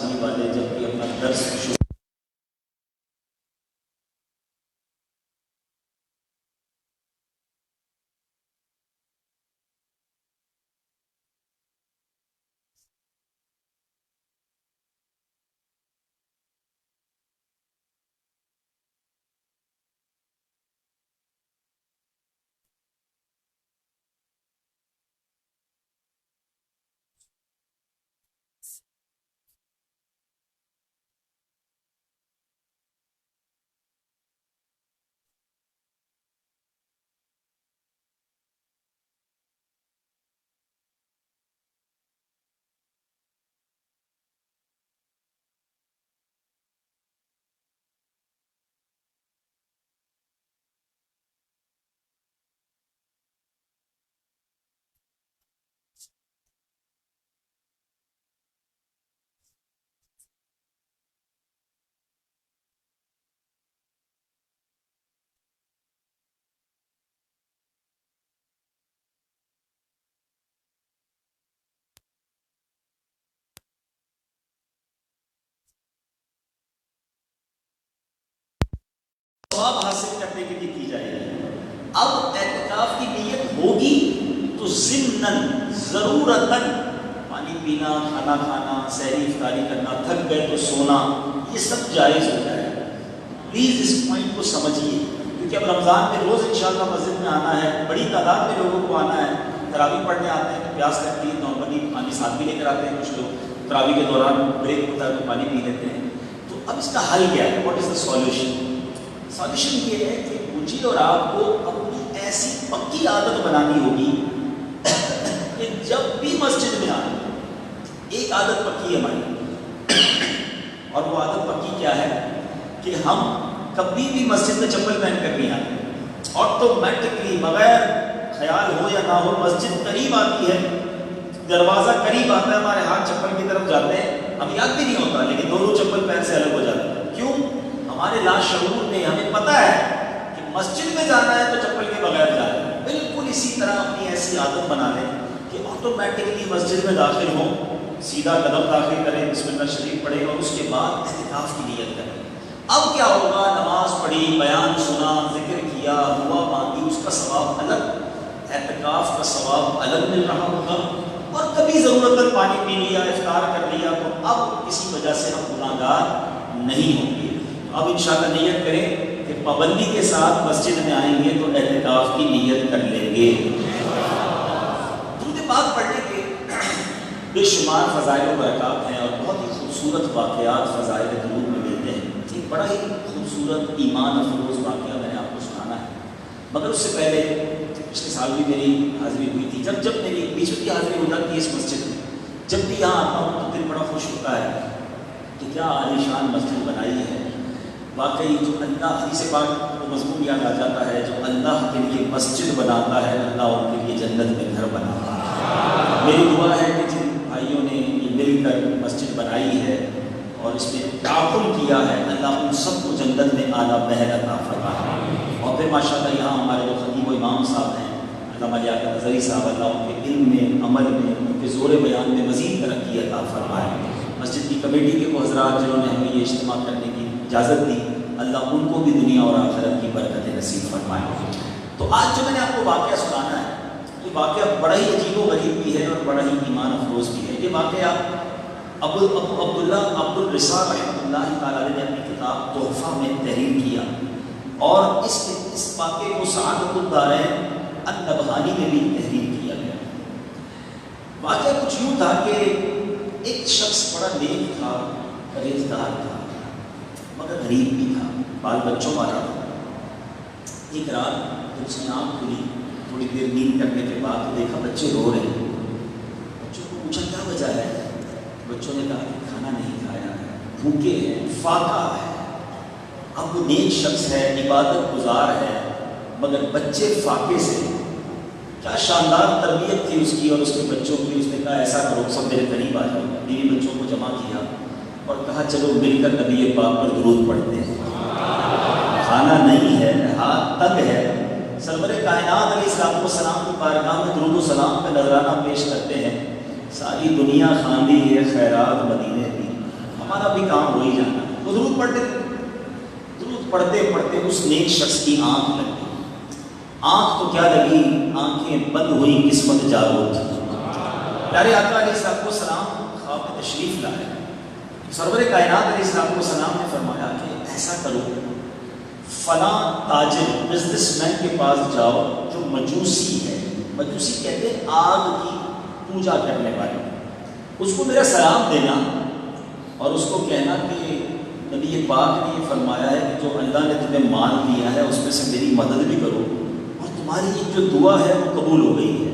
سنی والے جب بھی اپنا درس شروع ثواب حاصل کرنے کے لیے کی جائے گی. اب اعتکاف کی نیت ہوگی تو ضمناً ضرورتاً پانی پینا، کھانا کھانا، سحری افطاری کرنا، تھک گئے تو سونا، یہ سب جائز ہوتا ہے. پلیز اس پوائنٹ کو سمجھیے، کیونکہ اب رمضان میں روز انشاءاللہ مسجد میں آنا ہے، بڑی تعداد میں لوگوں کو آنا ہے. تراویح پڑھنے آتے ہیں تو پیاس لگتی ہے، نارملی پانی ساتھ بھی لے کر آتے ہیں. کچھ لوگ تراویح کے دوران بریک ہوتا ہے تو پانی پی لیتے ہیں. تو اب اس کا حل کیا ہے؟ What is the solution? Solution یہ ہے کہ مجھے اور آپ کو اپنی ایسی پکی عادت بنانی ہوگی کہ جب بھی مسجد میں آئیں، ایک عادت پکی ہے ہماری، اور وہ عادت پکی کیا ہے کہ ہم کبھی بھی مسجد میں چپل پہن کر نہیں آتے. آٹومیٹکلی بغیر خیال ہو یا نہ ہو مسجد قریب آتی ہے، دروازہ قریب آتا ہے، ہمارے ہاتھ چپل کی طرف جاتے ہیں، ہمیں یاد بھی نہیں ہوتا لیکن دونوں چپل پیر سے الگ ہو جاتے ہیں. کیوں؟ ہمارے لاشعور میں ہمیں پتہ ہے کہ مسجد میں جانا ہے تو چپل کے بغیر جانا ہے. بالکل اسی طرح اپنی ایسی عادت بنا لیں کہ آٹومیٹکلی مسجد میں داخل ہوں، سیدھا قدم داخل کریں، بسم اللہ شریف پڑھیں اور اس کے بعد اعتکاف کی نیت کریں. اب کیا ہوگا؟ نماز پڑھی، بیان سنا، ذکر کیا، دعا مانگی، اس کا ثواب الگ، اعتکاف کا ثواب الگ مل رہا ہوگا. اور کبھی ضرورت پانی پی لیا، افطار کر لیا تو اب کسی وجہ سے ہم گناہگار نہیں ہوں گے. اب انشاءاللہ نیت کریں کہ پابندی کے ساتھ مسجد میں آئیں گے تو اعتکاف کی نیت کر لیں گے. درود پاک پڑھنے کے بے شمار فضائل و برکات ہیں اور بہت ہی خوبصورت واقعات فضائل درود میں ملتے ہیں. ایک بڑا ہی خوبصورت ایمان افروز واقعہ میں نے آپ کو سنانا ہے، مگر اس سے پہلے پچھلے سال بھی میری حاضری ہوئی تھی. جب میری بیچ کی حاضری ہو جاتی ہے اس مسجد میں، جب بھی یہاں آتا ہوں تو دل بڑا خوش ہوتا ہے کہ کیا عالیشان مسجد بنائی ہے. واقعی جو اللہ، حدیث پاک کو مضمون یاد آ جاتا ہے، جو اللہ کے لیے مسجد بناتا ہے اللہ ان کے لیے جنت میں گھر بناتا ہے. میری دعا ہے کہ جن بھائیوں نے یہ مل کر مسجد بنائی ہے اور اس میں تعاون کیا ہے، اللہ ان سب کو جنت میں اعلیٰ مہر عطا فرمائے. اور پھر ماشاءاللہ یہاں ہمارے جو خطیب و امام صاحب ہیں، علامہ لیاقت نظری صاحب، اللہ ان کے علم میں، عمل میں، ان کے زور بیان میں مزید ترقی عطا فرمائے. مسجد کی کمیٹی کے وہ حضرات جنہوں نے ہمیں یہ اجتماع کرنے کی اجازت دی، اللہ ان کو بھی دنیا اور آخرت کی برکتیں نصیب فرمائے. تو آج جو میں نے آپ کو واقعہ سنانا ہے، یہ واقعہ بڑا ہی عجیب و غریب بھی ہے اور بڑا ہی ایمان افروز بھی ہے. یہ واقعہ ابو عبداللہ عبد الرسا رحمۃ اللہ تعالی نے اپنی کتاب تحفہ میں تحریر کیا، اور اس واقعے کو سعادت الدارین النبہانی میں بھی تحریر کیا گیا. واقعہ کچھ یوں تھا کہ ایک شخص بڑا نیک تھا، پرہیزگار تھا، مگر غریب بھی تھا، بال بچوں والا تھا. ایک رات جب اس کی آنکھ کھلی، تھوڑی دیر نیند کرنے کے بعد دیکھا بچے رو رہے ہیں. بچوں کو پوچھا کیا وجہ ہے؟ بچوں نے کہا کہ کھانا نہیں کھایا ہے، بھوکے ہیں، فاقہ ہے. اب وہ نیک شخص ہے، عبادت گزار ہے، مگر بچے فاقے سے. کیا شاندار تربیت تھی اس کی اور اس کے بچوں کی. اس نے کہا ایسا کرو سب میرے قریب آ جاؤ. بیوی بچوں کو جمع کیا اور کہا چلو مل کر نبی پاک پر درود پڑھتے ہیں. کھانا نہیں ہے، ہاتھ تنگ ہے، سرور کائنات علیہ السلام کی بارگاہ میں درود و سلام پہ نذرانہ پیش کرتے ہیں. ساری دنیا خاندی ہے خیرات مدینے کی، ہمارا بھی کام ہو ہی جانا ہے. وہ درود پڑھتے تھے. درود پڑھتے پڑھتے اس نیک شخص کی آنکھ لگ گئی. آنکھ تو کیا لگی, آنکھیں بند ہوئی, قسمت جاگو تھی. پیارے آقا علیہ السلام خواب میں تشریف لائے. سرور کائنات علیہ السلام نے فرمایا کہ ایسا کرو, فلاں تاجر بزنس مین کے پاس جاؤ جو مجوسی ہے. مجوسی کہتے ہیں آگ کی پوجا کرنے والے. اس کو میرا سلام دینا اور اس کو کہنا کہ نبی پاک نے یہ فرمایا ہے کہ جو اللہ نے تمہیں مال دیا ہے اس میں سے میری مدد بھی کرو, اور تمہاری یہ جو دعا ہے وہ قبول ہو گئی ہے.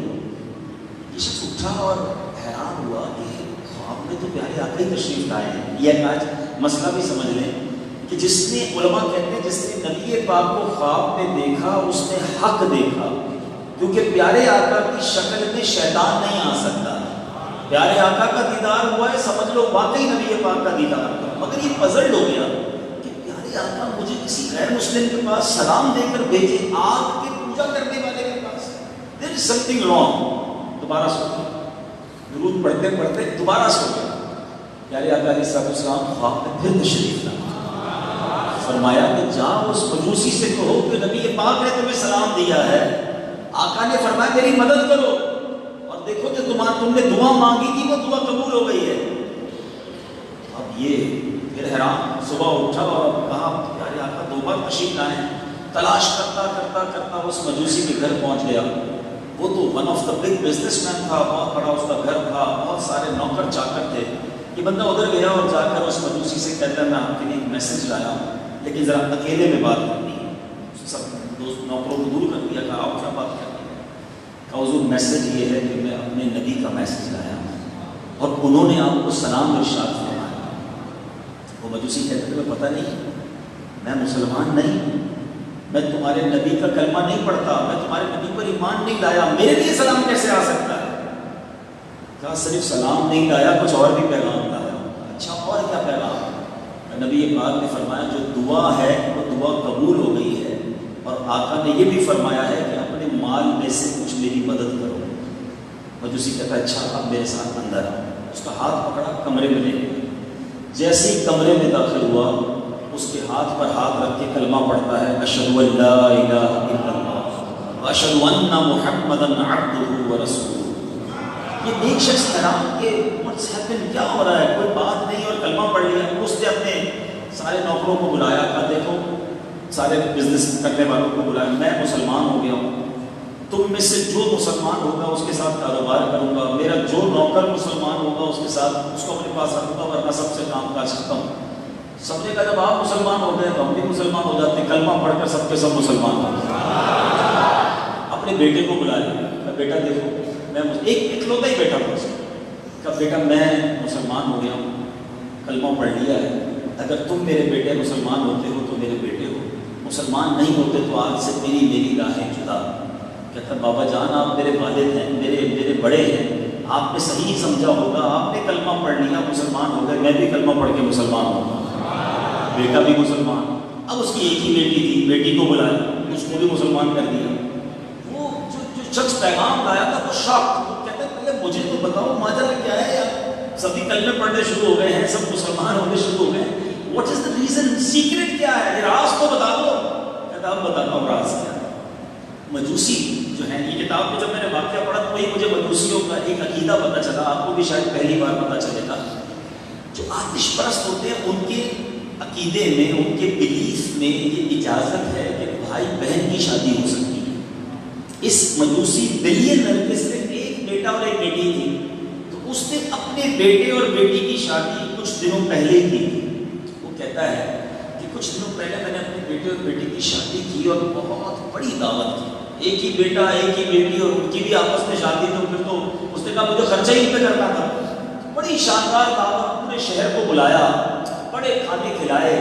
یہ شخص اٹھا اور حیران ہوا کہ خواب میں تو پیارے آقا ہی تشریف لائے ہیں. یہ آج مسئلہ بھی سمجھ لیں کہ جس نے, علماء کہتے ہیں جس نے نبی پاک کو خواب میں دیکھا اس نے حق دیکھا, کیونکہ پیارے آقا کی شکل میں شیطان نہیں آ سکتا. پیارے آقا کا دیدار ہوا ہے, سمجھ لو واقعی نبی پاک کا دیدار ہوا. مگر یہ پزلڈ ہو گیا کہ پیارے آقا مجھے کسی غیر مسلم کے پاس سلام دے کر بھیجے, آگ کی پوجا کرنے والے کے پاس. دیر از سم تھنگ رانگ. دوبارہ سو گیا, درود پڑھتے پڑھتے دوبارہ سو گیا. پیارے آقا علیہ السلام خواب میں پھر تشریف لائے. فرمایا کہ جاؤ اس مجوسی سے کہو کہ نبی پاک نے تمہیں سلام دیا ہے. آقا نے فرمایا میری مدد کرو, اور دیکھو کہ تم نے دعا مانگی تھی وہ دعا قبول ہو گئی ہے. اب یہ پھر حیران, صبح اٹھا اور کہا پیارے آقا دو بار تشریف لائے. تلاش کرتا کرتا کرتا اس مجوسی کے گھر پہنچ گیا. وہ تو one of the big business man تھا, بہت بڑا اس کا گھر تھا, بہت سارے نوکر چاکر تھے. یہ بندہ ادھر گیا اور جا کر اس مجوسی سے کہتا ہے میں آپ کے لیے ایک میسج لایا ہوں, لیکن ذرا اکیلے میں بات کرنی ہے. سب دوست نوکروں کو دور کر دیا, کہا آپ کیا بات کرنی ہے. کہا حضور میسج یہ ہے کہ میں اپنے نبی کا میسج لایا ہوں اور انہوں نے آپ کو سلام ارشاد فرمایا. وہ مجوسی کہتے تھے پتہ نہیں, میں مسلمان نہیں, میں تمہارے نبی کا کلمہ نہیں پڑھتا, میں تمہارے نبی پر ایمان نہیں لایا, میرے لیے سلام کیسے آ سکتا ہے. کہا صرف سلام نہیں لایا, کچھ اور بھی پیغام لایا. اچھا اور کیا پیغام؟ نبی پاک نے فرمایا جو دعا ہے وہ دعا قبول ہو گئی ہے, اور آقا نے یہ بھی فرمایا ہے کہ اپنے مال میں سے کچھ میری مدد کرو. مجوسی کہتا ہے اچھا اب میرے ساتھ اندر آؤ. اس کا ہاتھ پکڑا, کمرے میں لے گئے. جیسے ہی کمرے میں داخل ہوا اس کے ہاتھ پر ہاتھ رکھ کے کلمہ پڑھتا ہے, اشہد ان لا الہ الا اللہ واشہد ان محمدا عبدہ ورسولہ. یہ نیک شخص حیران کہ واٹس ہیپن, کیا ہو رہا ہے, کوئی بات نہیں, اور کلمہ پڑھ لیا. اس نے اپنے سارے نوکروں کو بلایا, کہا دیکھو سارے بزنس کرنے والوں کو بلایا, میں مسلمان ہو گیا ہوں, تم میں سے جو مسلمان ہوگا اس کے ساتھ کاروبار کروں گا, میرا جو نوکر مسلمان ہوگا اس کے ساتھ اس کو اپنے پاس رکھوں گا, ورنہ سب سے کام کاج ختم. سب نے کہا جب آپ مسلمان ہو گئے تو ہم بھی مسلمان ہو جاتے ہیں, کلمہ پڑھ کر سب کے سب مسلمان ہو گئے. اپنے بیٹے کو بلایا, بیٹا دیکھو میں ایک اکلوتا ہی بیٹا تھا, کہا بیٹا میں مسلمان ہو گیا ہوں, کلمہ پڑھ لیا ہے, اگر تم میرے بیٹے مسلمان ہوتے ہو تو میرے بیٹے ہو, مسلمان نہیں ہوتے تو آج سے میری راہیں جدا. کہتا بابا جان آپ میرے والد ہیں, میرے بڑے ہیں, آپ نے صحیح سمجھا ہوگا, آپ نے کلمہ پڑھ لیا مسلمان ہو گئے, میں بھی کلمہ پڑھ کے مسلمان ہوں گا. بیٹا بھی مسلمان. اب اس کی ایک ہی بیٹی تھی, بیٹی کو بلایا, اس کو بھی مسلمان کر دیا. وہ جو شخص پیغام لایا تھا وہ شاک, وہ کہتے پہلے مجھے تو بتاؤ ماجرا کیا ہے یار, سبھی کلمے پڑھنے شروع ہو گئے ہیں, سب مسلمان ہونے شروع ہو گئے ہیں, what is the reason, secret کیا ہے, راز تو بتا دو. کہتا اب بتاتا ہوں راز کیا ہے. مجوسی جو ہے, یہ کتاب کو جب میں نے واقعہ پڑھا تو وہی مجھے مجوسیوں کا ایک عقیدہ پتہ چلا, آپ کو بھی شاید پہلی بار پتہ چلے گا. جو آتش پرست ہوتے ہیں ان کے عقیدے میں, ان کے بلیف میں یہ اجازت ہے کہ بھائی بہن کی شادی ہو سکتی ہے. اس مجوسی بلینر کے صرف ایک بیٹا اور ایک بیٹی تھی, تو اس نے اپنے بیٹے اور بیٹی کی شادی کچھ دنوں پہلے کی تھی. وہ کہتا ہے کہ کچھ دنوں پہلے میں نے اپنے بیٹے اور بیٹی کی شادی کی اور بہت بڑی دعوت کی, ایک ہی بیٹا ایک ہی بیٹی اور ان کی بھی آپس میں شادی, تو پھر تو اس نے کہا مجھے خرچہ ہی پہ کرنا تھا. بڑی شاندار دعوت, پورے شہر کو بلایا, بڑے کھانے کھلائے.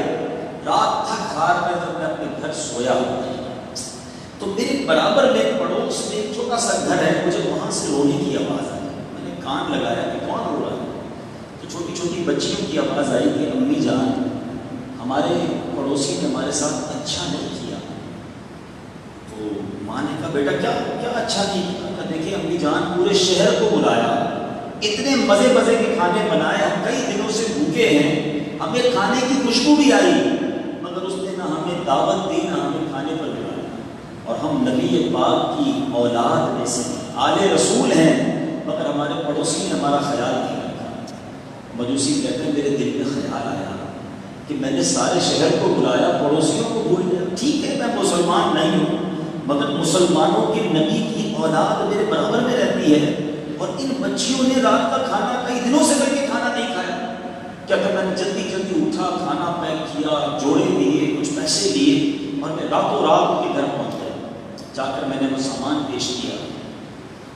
رات تھک ہار میں جب میں اپنے گھر سویا تو میرے برابر میں پڑوس میں ایک چھوٹا سا گھر ہے, مجھے وہاں سے رونے کی آواز آئی. میں نے کان لگایا کہ کون رو رہا ہے, تو چھوٹی چھوٹی بچیوں کی آواز آئی کہ امی جان ہمارے پڑوسی نے ہمارے ساتھ اچھا نہیں کیا. تو ماں نے کہا بیٹا کیا اچھا نہیں کیا؟ دیکھیں امی جان پورے شہر کو بلایا, اتنے مزے کے کھانے بنائے, ہم کئی دنوں سے بھوکے ہیں, ہمیں کھانے کی خوشبو بھی آئی، مگر اس نے نہ ہمیں دعوت دی نہ ہمیں کھانے پر بلایا۔ اور ہم نبی پاک کی اولاد میں سے آل رسول ہیں، مگر ہمارے پڑوسی نے ہمارا خیال نہیں رکھا۔ مجوسی کہتے ہیں میرے دل میں خیال آیا کہ میں نے سارے شہر کو بلایا، پڑوسیوں کو بھول گیا۔ ٹھیک ہے میں مسلمان نہیں ہوں، مگر مسلمانوں کے نبی کی اولاد میرے برابر میں رہتی ہے، اور ان بچیوں نے رات کا کھانا کئی دنوں سے کر کے کھانا نہیں کھایا۔ کیا کہ میں نے جلدی جلدی اٹھا، کھانا پیک کیا، جوڑے دیے، کچھ پیسے لیے، اور میں راتوں رات ان کے گھر پہنچ گیا۔ جا کر میں نے وہ سامان پیش کیا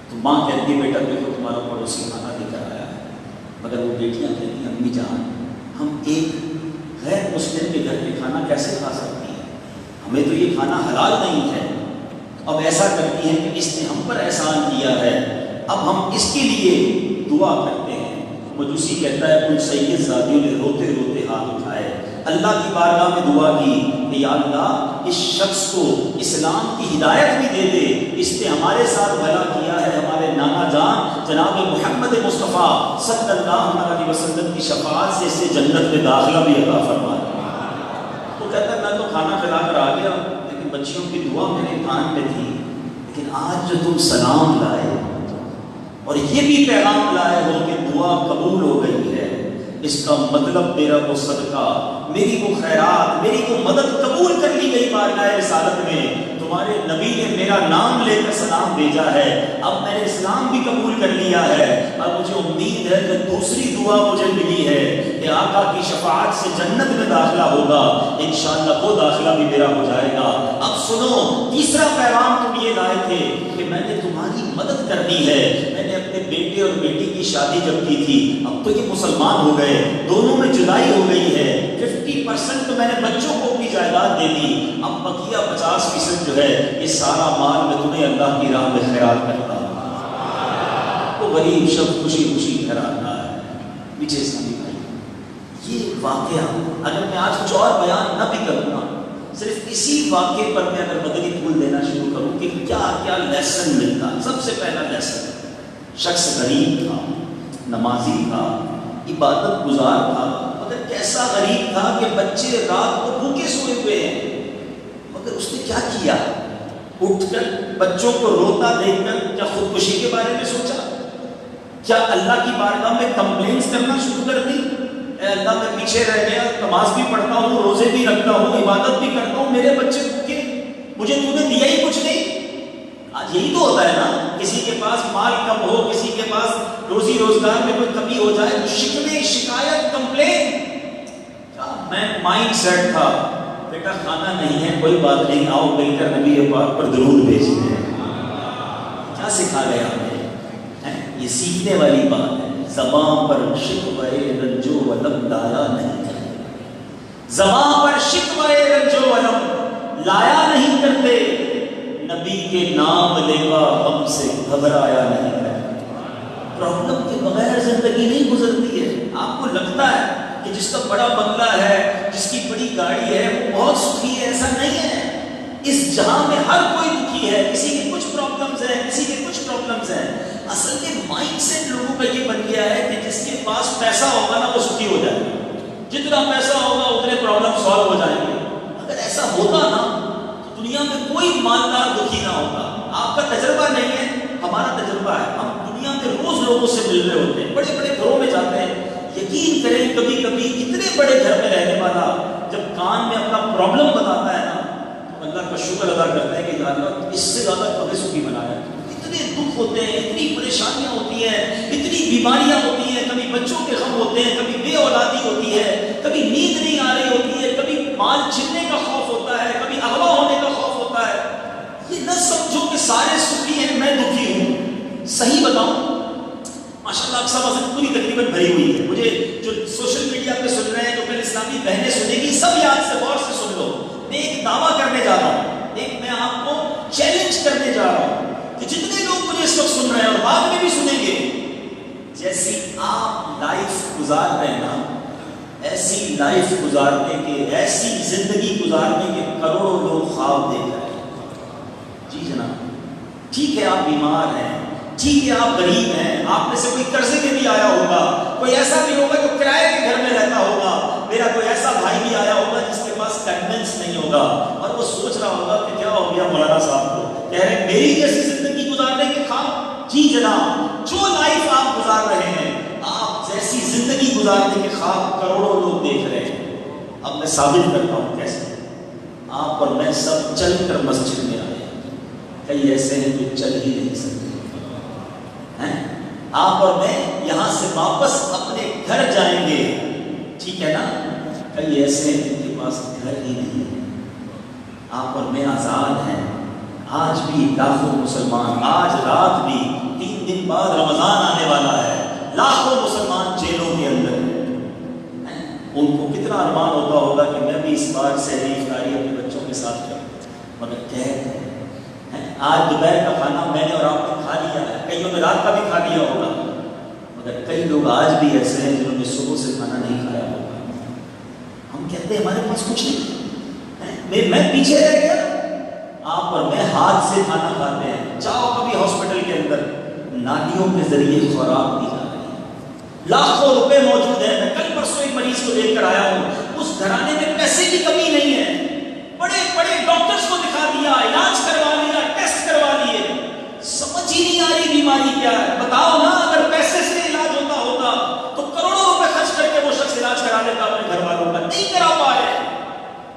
تو ماں کہتی ہے بیٹا دیکھو تمہارا پڑوسی کھانا لے کر آیا ہے، مگر وہ بیٹیاں کہتی ہیں امی جان ہم ایک غیر مسلم کے گھر پہ کھانا کیسے کھا سکتی ہیں، ہمیں تو یہ کھانا حلال نہیں ہے۔ اب ایسا کرتی ہیں کہ اس نے ہم پر احسان کیا ہے، اب ہم اس کے لیے دعا کرتے ہیں۔ مجوسی کہتا ہے ان سید زادیوں نے روتے روتے ہاتھ اٹھائے، اللہ کی بارگاہ میں دعا کی کہ یا اللہ اس شخص کو اسلام کی ہدایت بھی دے دے، اس نے ہمارے ساتھ بھلا کیا ہے، ہمارے نانا جان جناب محمد مصطفیٰ صلی اللہ علیہ وسلم کی شفاعت سے اسے جنت میں داخلہ بھی عطا فرما دے۔ وہ کہتا ہے میں تو کھانا کھلا کر آ گیا، لیکن بچیوں کی دعا میرے کان میں تھی، لیکن آج جو تم سلام لائے اور یہ بھی پیغام لائے ہو کہ دعا قبول ہو گئی ہے، اس کا مطلب میرا وہ صدقہ، میری وہ خیرات، میری وہ مدد قبول کر لی گئی بارگاہ رسالت میں۔ تمہارے نبی نے میرا نام لے کر سلام بھیجا ہے، اب میں نے اسلام بھی قبول کر لیا ہے، اب مجھے امید ہے کہ دوسری دعا مجھے ملی ہے کہ آقا کی شفاعت سے جنت میں داخلہ ہوگا، انشاءاللہ وہ داخلہ بھی میرا ہو جائے گا۔ اب سنو تیسرا پیغام تم یہ لائے تھے کہ میں نے تمہاری مدد کرنی ہے۔ میں نے اپنے بیٹے اور بیٹی کی شادی جب کی تھی، اب تو یہ مسلمان ہو گئے، دونوں میں جدائی ہو گئی ہے، 50% تو میں نے بچوں کو اپنی جائیداد دے دی، اب بقیہ 50% جو ہے یہ سارا مال میں تمہیں اللہ کی راہ میں خیرات کرتا ہوں۔ وہ غریب شخص خوشی خوشی گھر آتا ہے۔ پیچھے اسلامی بھائی یہ واقعہ اگر میں آج کچھ اور بیان نہ بھی کروں گا، صرف اسی واقعے پر میں اگر مدنی پھول دینا شروع کروں کہ کیا کیا لیسن ملتا۔ سب سے پہلا لیسن، شخص غریب تھا، نمازی تھا، عبادت گزار تھا، مگر کیسا غریب تھا کہ بچے رات کو بھوکے سوئے ہوئے ہیں، مگر اس نے کیا کیا؟ اٹھ کر بچوں کو روتا دیکھ کر کیا خودکشی کے بارے میں سوچا؟ کیا اللہ کی بارگاہ میں کمپلینس کرنا شروع کر دی؟ اے اللہ میں پیچھے رہ گیا، نماز بھی پڑھتا ہوں، روزے بھی رکھتا ہوں، عبادت بھی کرتا ہوں، میرے بچے بھوکے، مجھے تو نے دیا ہی کچھ نہیں۔ آج یہی تو ہوتا ہے نا، کسی کے پاس مال کم ہو، کسی کے پاس روزی روزگار میں کوئی کمی ہو جائے تو شکوے، شکایت، کمپلین۔ میں مائنڈ سیٹ تھا بیٹا کھانا نہیں ہے کوئی بات نہیں، آؤ مل کر نبی پاک پر درود بھیجتے ہیں۔ کیا سکھا گیا ہمیں؟ یہ سیکھنے والی بات ہے۔ زبان پر شکوے رنج و الم لایا نہیں کرتے، زبان پر شکوے رنج و الم لایا نہیں کرتے، نبی کے نام لیوا ہم سے گھبرایا نہیں کرتے۔ پرابلم کے بغیر زندگی نہیں گزرتی ہے۔ آپ کو لگتا ہے کہ جس کا بڑا بنگلہ ہے، جس کی بڑی گاڑی ہے، وہ بہت سکھی ہے، ایسا نہیں ہے۔ اس جہاں میں ہر کوئی دکھی ہے، کسی کے کچھ پرابلمز ہیں، کسی کے کچھ پرابلمز ہیں۔ اصل میں مائنڈ سیٹ لوگوں کا یہ بن گیا ہے کہ جس کے پاس پیسہ ہوگا نا وہ سکھی ہو جائے گا، جتنا پیسہ ہوگا اتنے پرابلم سالو ہو جائیں گے۔ اگر ایسا ہوتا نا تو دنیا میں کوئی مالدار دکھی نہ ہوتا۔ آپ کا تجربہ نہیں ہے، ہمارا تجربہ ہے۔ ہم دنیا میں روز لوگوں سے مل رہے ہوتے ہیں، بڑے بڑے گھروں میں جاتے ہیں، یقین کریں کبھی کبھی اتنے بڑے گھر میں رہنے والا جب کان میں اپنا پرابلم بتاتا ہے نا تو اللہ کا شکر ادا کرتا ہے کہ یا اللہ اس سے زیادہ کبھی سکھی بنایا۔ اتنے دکھ ہوتے ہیں، اتنی پریشانیاں ہوتی ہیں، اتنی بیماریاں ہوتی ہیں، کبھی بچوں کے غم ہوتے ہیں، کبھی بے اولادی ہوتی ہے، کبھی نیند نہیں آ رہی ہوتی ہے، کبھی مال چھننے کا خوف ہوتا ہے، کبھی اغوا ہونے کا خوف ہوتا ہے۔ یہ نہ سمجھو کہ سارے سکھی ہیں میں دکھی ہوں۔ صحیح بتاؤں ماشاءاللہ اکثر مسجد پوری تقریباً بھری ہوئی ہے۔ مجھے جو سوشل میڈیا پہ سن رہے ہیں جو پھر اسلامی بہنیں سنیں گی، سب یاد سے غور سے سن لو۔ میں ایک دعویٰ کرنے جا رہا ہوں، ایک میں آپ کو چیلنج کرنے جا رہا ہوں کہ جتنے لوگ مجھے اس وقت سن رہے ہیں اور بعد میں بھی سنیں گے، جیسی آپ لائف گزار رہے ہیں نا، ایسی لائف گزارنے کے، ایسی زندگی گزارنے کے کروڑوں لوگ خواب دیکھ رہے ہیں۔ جی جناب، ٹھیک ہے آپ بیمار ہیں، ٹھیک ہے آپ غریب ہیں، آپ میں سے کوئی قرضے میں بھی آیا ہوگا، کوئی ایسا بھی ہوگا جو کرائے کے گھر میں رہتا ہوگا، میرا کوئی ایسا بھائی بھی آیا ہوگا جس کے پاس کنوینس نہیں ہوگا اور وہ سوچ رہا ہوگا کہ کیا ہو گیا مولانا صاحب کو، کہہ رہے میری جیسی زندگی گزارنے کے خواب، جی جناب جو لائف آپ گزار رہے ہیں آپ جیسی زندگی گزارنے کے خواب کروڑوں لوگ دیکھ رہے ہیں۔ اب میں ثابت کرتا ہوں کیسے، آپ اور میں سب چل کر مسجد میں آئے، کئی ایسے ہیں جو چل ہی نہیں سکتے ہیں، آپ اور میں یہاں سے واپس اپنے گھر جائیں گے، ٹھیک ہے نا، کئی ایسے ہیں جن کے پاس گھر ہی نہیں ہے۔ آپ اور میں آزاد ہیں، آج بھی لاکھوں مسلمان، آج رات بھی 3 دن بعد رمضان آنے والا ہے، لاکھوں مسلمان جیلوں کے اندر ہیں۔ ان کو کتنا ارمان ہوتا ہوگا کہ میں بھی اس بار سحری افطاری اپنے بچوں کے ساتھ کروں، مگر قید ہے۔ آج دوپہر کا کھانا میں نے اور آپ نے کھا لیا ہے، کئیوں نے رات کا بھی کھا لیا ہوگا، مگر کئی لوگ آج بھی ایسے ہیں جنہوں نے صبح سے کھانا نہیں کھایا ہوگا۔ ہم کہتے ہیں ہمارے پاس کچھ نہیں، میں پیچھے رہ گیا۔ آپ اور میں ہاتھ سے کھانا کھاتے ہیں، جاؤ کبھی ہاسپٹل کے اندر، نالیوں کے ذریعے خوراک دی جا رہی ہے، لاکھوں روپے موجود ہیں۔ میں کل پرسوں ایک مریض کو لے کر آیا ہوں، اس گھرانے میں پیسے کی کمی نہیں ہے، بڑے بڑے ڈاکٹرز کو دکھا دیا، علاج کروا لیا، ٹیسٹ کروا لیے، سمجھ ہی نہیں آ رہی بیماری کیا ہے۔ بتاؤ نا، اگر پیسے سے علاج ہوتا تو کروڑوں روپے خرچ کر کے وہ شخص علاج کرا لیتا اپنے گھر والوں کا، نہیں کرا پا رہے۔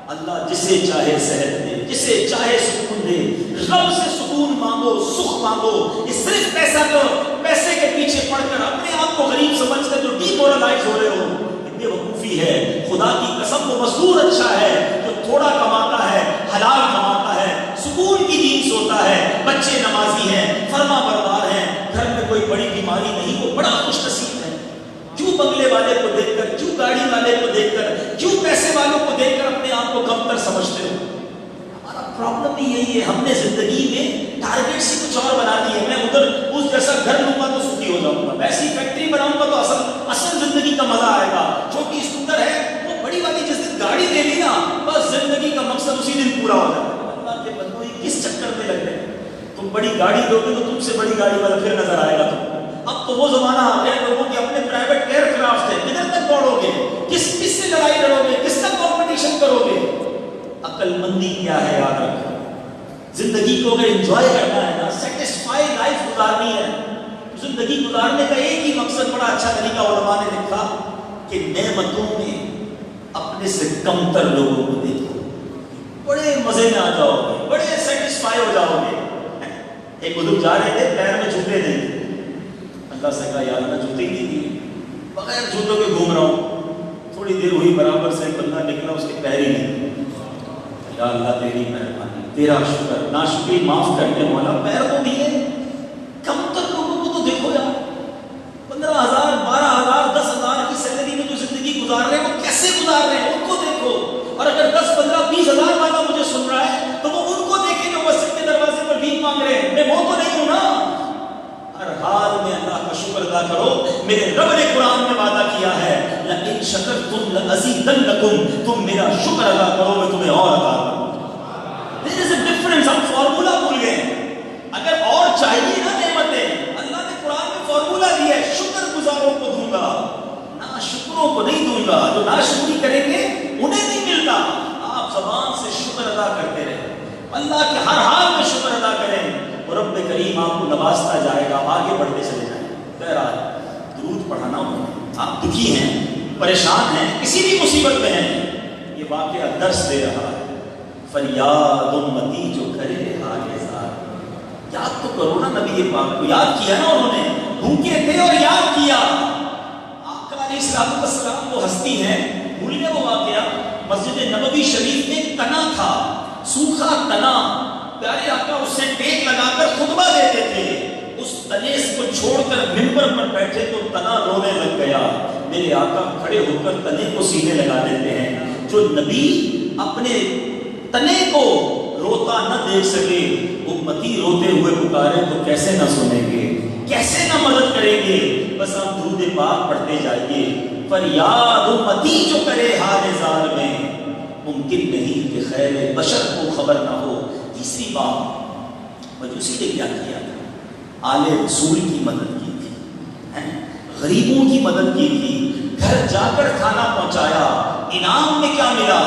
اللہ جسے چاہے صحت دے، جسے چاہے سکون دے، رب سے سکون مانگو، سکھ مانگو۔ یہ صرف پیسے کے پیچھے پڑ کر اپنے آپ کو غریب سمجھ کر جو ڈی مورلائز ہو رہے ہو، بے وقوفی ہے۔ خدا کی قسم، وہ مزدور اچھا ہے جو تھوڑا کماتا ہے، حلال کماتا ہے، سکون کی نیند سوتا ہے، بچے نمازی ہیں، فرما بردار ہیں، گھر میں کوئی بڑی بیماری نہیں، وہ بڑا خوش نصیب ہے۔ کیوں بنگلے والے کو دیکھ کر، کیوں گاڑی والے کو دیکھ کر، کیوں پیسے والوں کو دیکھ کر اپنے آپ کو کمتر سمجھتے ہو؟ ہمارا پرابلم بھی یہی ہے، ہم نے زندگی میں ٹارگیٹ سے کچھ اور بنا دی ہے۔ میں ادھر اس جیسا گھر لوں گا تو سکھی ہو جاؤں گا، ویسی فیکٹری بناؤں گا تو اصل زندگی کا مزہ آئے گا۔ چھوٹی سندر ہے وہ بڑی والی جس دن گاڑی لے لی نا، بس زندگی کا مقصد اسی دن پورا ہو جاتا ہے۔ اللہ کے بندوں یہ کس چکر میں لگ گئے؟ تم بڑی گاڑی دو گے تو تم سے بڑی گاڑی والا پھر نظر آئے گا تم کو۔ اب تو وہ زمانہ آ گیا لوگوں کے اپنے پرائیویٹ ایئر کرافٹ ہے، کدھر تک دوڑو گے؟ کس سے لڑائی لڑو گے؟ کس تک کمپٹیشن کرو گے؟ عقل مندی کیا ہے یاد رکھو، زندگی کو اگر انجوائے کرنا ہے نا، سیٹسفائی لائف گزارنی ہے، زندگی گزارنے کا ایک ہی مقصد، بڑا اچھا طریقہ علماء نے لکھا کہ نعمتوں میں اپنے سے کمتر لوگوں کو دیکھو، بڑے مزے میں آ جاؤ گے، بڑے سیٹسفائی ہو جاؤ گے۔ ایک بزرگ جا رہے تھے، پیر میں جوتے نہیں تھے، اللہ سے کہا یا اللہ جوتے ہی نہیں دیے، بغیر جوتوں کے گھوم رہا ہوں۔ تھوڑی دیر ہوئی، برابر سے ایک بندہ نکلا، اس کے پیر ہی نہیں، یا اللہ تیری مہربانی، تیرا شکر، ناشکری معاف کر دے مولا، پیر کو دیے۔ کم تک لوگوں کو تو دیکھو یار، 15,000 12,000 10,000 کی سیلری میں جو زندگی گزار رہے ہیں وہ کیسے گزار رہے ہیں، ان کو دیکھو۔ اور اگر 10 15 20 ہزار والا مجھے سن رہا ہے تو وہ ان کو دیکھے جو مسجد کے دروازے پر بھیک مانگ رہے ہیں، میں وہ تو نہیں ہوں نا۔ ہر حال میں اللہ کا شکر ادا کرو، میرے رب نے قرآن میں وعدہ کیا ہے لَإِن شَكَرْتُمْ لَأَزِيدَنَّكُمْ، تم میرا شکر ادا کرو میں تمہیں اور عطا کروں۔ There is a difference، ہم فارمولا بھول گئے ہیں۔ اگر اور چاہیے نا نعمتیں، اللہ نے قرآن میں فارمولا دیا ہے، شکر گزاروں کو دوں گا، ناشکروں کو نہیں دوں گا۔ جو ناشکری کریں گے انہیں نہیں ملتا۔ آپ زبان سے شکر ادا کرتے رہے، اللہ کے ہر حال میں شکر ادا کریں، اور رب کریم آپ کو نوازتا جائے گا، آگے بڑھتے چلے جائیں گے۔ بہرحال درود پڑھانا ہوگا، آپ دکھی ہیں، پریشان ہیں، کسی بھی مصیبت میں ہیں، یہ واقعہ درس دے رہا ہے۔ فریاد امتی جو کرے حال زار، یاد تو کرو نا نبی پاک کو، یاد کیا نا انہوں نے، بھوکے تھے اور یاد کیا۔ آقا علیہ السلام وہ ہستی ہیں، بھول گئے وہ واقعہ؟ مسجد نبوی شریف میں تنا تھا، سوکھا تنا، پیارے آقا اس سے ٹیک لگا کر خطبہ دیتے تھے، اس تنے کو چھوڑ کر منبر پر بیٹھے تو تنا رونے لگ گیا۔ میرے آقا کھڑے ہو کر تنے کو سینے لگا دیتے ہیں۔ جو نبی اپنے تنے کو روتا نہ دیکھ سکے، امتی روتے ہوئے پکارے تو کیسے نہ سنیں گے، کیسے نہ مدد کریں گے؟ بس آپ درود پاک پڑھتے جائیے۔ فریاد امتی جو کرے حال زار میں، ممکن نہیں کہ خیر بشر کو خبر نہ ہو۔ تیسری بات، مجوسی نے کیا کیا تھا؟ آل رسول کی مدد کی تھی، غریبوں کی مدد کی تھی، گھر جا کر کھانا پہنچایا، انعام میں کیا ملا؟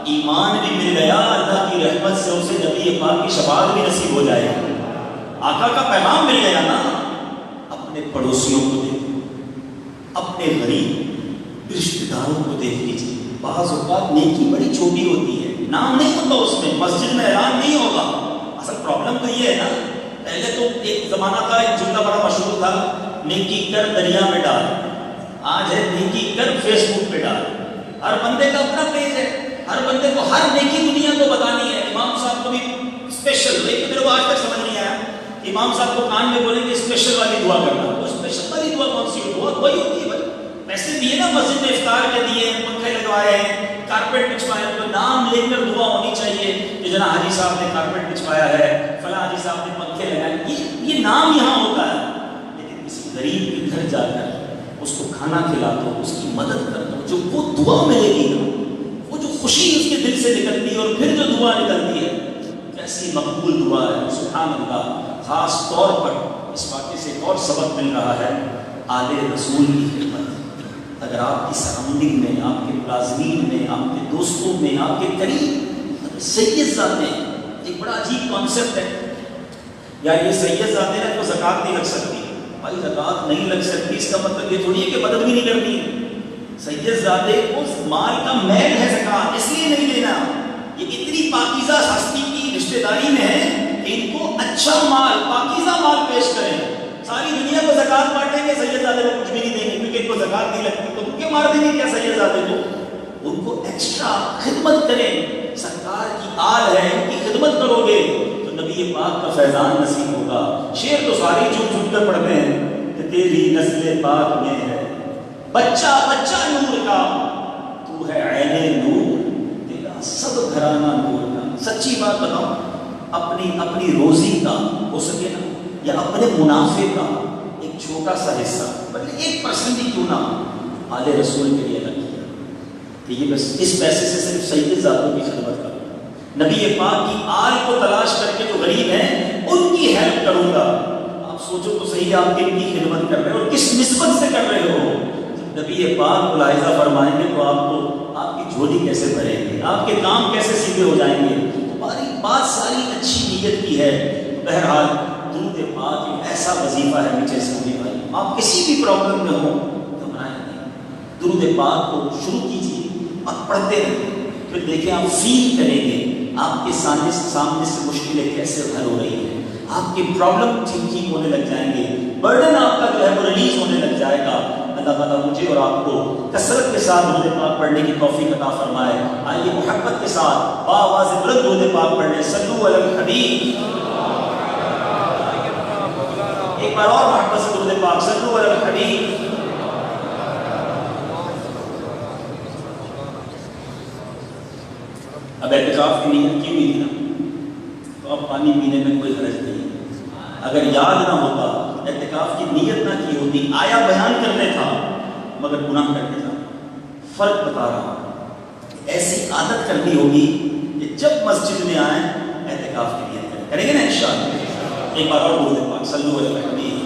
ایمان بھی مل گیا، اللہ کی رحمت سے اسے نبی پاک کی شفاعت بھی نصیب ہو جائے گی، آقا کا پیغام مل گیا نا۔ اپنے پڑوسیوں کو دیکھو، اپنے غریب رشتہ داروں کو دیکھ لیجیے۔ بعض اوقات نیکی بڑی چھوٹی ہوتی ہے، نام نہیں ہوتا اس میں، مسجد میں اعلان نہیں ہوگا۔ اصل پرابلم تو یہ ہے نا، پہلے تو ایک زمانہ تھا، ایک جملہ بڑا مشہور تھا، نیکی کر دریا میں ڈال۔ آج ہے نیکی کر فیس بک پہ ڈال۔ ہر بندے کا اپنا پیج ہے، ہر بندے کو ہر نیکی دنیا کو بتانی ہے۔ امام صاحب کو بھی اسپیشل، لیکن میرے کو آج تک سمجھ نہیں آیا، امام صاحب کو کان میں بولیں گے اسپیشل والی دعا کرنا، وہ اسپیشل والی دعا کون سی دعا؟ وہی ہوتی ہے بھائی، پیسے دیے نا مسجد میں، افطار کے دیے، پنکھے لگوائے ہیں، کارپیٹ بچھوائے، تو نام لے کر دعا ہونی چاہیے کہ جناب حاجی صاحب نے کارپیٹ بچھوایا ہے، فلاں حاجی صاحب نے پنکھے لگائے، یہ نام یہاں ہوتا ہے۔ لیکن کسی غریب کے گھر جا کر اس کو کھانا کھلا دو، اس کی مدد کر دو، جو وہ دعا ملے گی نا، وہ جو خوشی اس کے دل سے نکلتی ہے اور پھر جو دعا نکلتی ہے، کیسی مقبول دعا ہے، سبحان اللہ۔ خاص طور پر اس واقعے سے ایک اور سبق مل رہا ہے، آل رسول کی خدمت۔ اگر آپ کی سراؤنڈنگ میں، آپ کے ملازمین میں، آپ کے دوستوں میں، آپ کے قریب سید ذاتیں، ایک بڑا عجیب کانسیپٹ ہے، یا یہ سید ذاتیں ہیں تو زکوٰۃ نہیں لگ سکتی۔ بھائی زکوٰۃ نہیں لگ سکتی اس کا مطلب یہ تھوڑی ہے کہ مدد بھی نہیں کرنی ہے۔ سید ذاتیں اس مال کا میل ہے زکوٰۃ، اس لیے نہیں لینا۔ یہ اتنی پاکیزہ ہستی کی رشتہ داری میں ہے کہ ان کو اچھا مال، پاکیزہ مال پیش کریں۔ ساری دنیا کو زکوٰۃ بانٹیں گے، سید زادے کو کچھ بھی نہیں دیں گے کیونکہ ان کو زکوٰۃ نہیں لگتی، تو بھوکے مار دیں گے کیا سید زادے کو؟ ان کو ایکسٹرا خدمت کریں، سرکار کی آل ہے، ان کی خدمت کرو گے تو نبی پاک کا فیضان نصیب ہوگا۔ شعر تو ساری جھوٹ جھوٹ کر پڑھتے ہیں کہ تیری نسل پاک میں ہے بچہ بچہ نور کا، تو ہے عین نور، تیرا سب گھرانہ نور کا۔ سچی بات بتاؤ، اپنی روزی کا ہو سکے نا، یا اپنے منافع کا ایک چھوٹا سا حصہ، بلکہ 1% ہی کیوں نہ آل رسول کے لیے لگی کہ یہ بس اس پیسے سے صرف سید ذاتوں کی خدمت کروں، نبی پاک کی آل کو تلاش کر کے جو غریب ہیں ان کی ہیلپ کروں گا۔ آپ سوچو تو صحیح، آپ کن کی خدمت کر رہے ہو اور کس نسبت سے کر رہے ہو؟ جب نبی پاک ملاحظہ فرمائیں گے تو آپ کی جھولی کیسے بھریں گے، آپ کے کام کیسے سیدھے ہو جائیں گے۔ تمہاری بات ساری اچھی نیت کی ہے۔ بہرحال درود پاک ایک ایسا وظیفہ ہے میٹھے اسلامی بھائی، آپ کسی بھی پرابلم میں ہو گھبرائیں نہیں، درود پاک کو شروع کیجیے اور پڑھتے رہیں، پھر دیکھیں آپ فیل کریں گے آپ کے سامنے سے مشکلیں کیسے حل ہو رہی ہیں، آپ کے پرابلم ٹھیک ہونے لگ جائیں گے، برڈن آپ کا جو ہے وہ ریلیز ہونے لگ جائے گا۔ اللہ تعالیٰ مجھے اور آپ کو کثرت کے ساتھ درود پاک پڑھنے کی توفیق عطا فرمائے۔ آئیے محبت کے ساتھ باآواز بلند درود پاک پڑھنے، صلو علی الحبیب۔ ایک بار اور محبت سے درود پاک، صلو علی الحبیب۔ اب اعتکاف کی نیت کی ہوئی تھی نا، تو اب پانی پینے میں کوئی حرج نہیں ہے۔ اگر یاد نہ ہوتا، اعتکاف کی نیت نہ کی ہوتی، آیا بیان کرنے تھا مگر گناہ کرنے تھا۔ فرق بتا رہا ہوں، ایسی عادت کرنی ہوگی کہ جب مسجد میں آئیں اعتکاف کی نیت کریں گے نا انشاءاللہ۔ ایک بار اور درود پاک، صلو علی الحبیب۔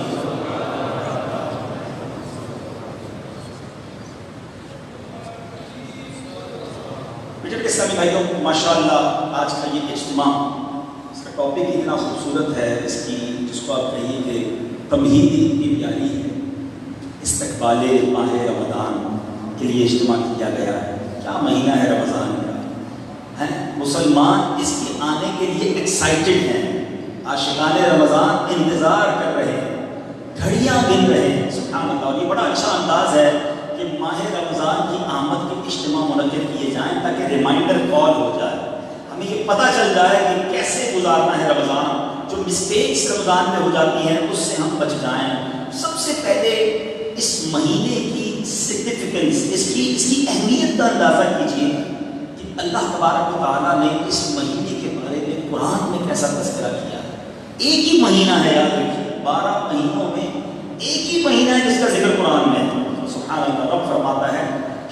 اسلامی بھائیوں، ماشاءاللہ آج کا یہ اجتماع، اس کا ٹاپک اتنا خوبصورت ہے، اس کی جس کو آپ کہیے کہ تمہید اتنی پیاری ہے۔ استقبال ماہ رمضان کے لیے اجتماع کیا گیا ہے۔ کیا مہینہ ہے رمضان کا، مسلمان اس کے آنے کے لیے ایکسائٹڈ ہیں، عاشقان رمضان انتظار کر رہے ہیں، گھڑیاں گن رہے ہیں۔ سبحان اللہ، یہ بڑا اچھا انداز ہے کہ ماہ رمضان کی آمد کے اجتماع منعقد کیے جائیں تاکہ ریمائنڈر کال ہو جائے، ہمیں یہ پتہ چل جائے کہ کیسے گزارنا ہے رمضان، جو مسٹیکس رمضان میں ہو جاتی ہیں اس سے ہم بچ جائیں۔ سب سے پہلے اس مہینے کی سگنیفیکنس، اس کی اہمیت کا اندازہ کیجیے کہ اللہ تبارک و تعالیٰ نے اس مہینے کے بارے میں قرآن میں کیسا تذکرہ کیا ہے۔ ایک ہی مہینہ ہے، یاد رکھیے، 12 مہینوں میں ایک ہی مہینہ ہے جس کا ذکر قرآن میں ہے۔ سبحان اللہ، رب فرماتا ہے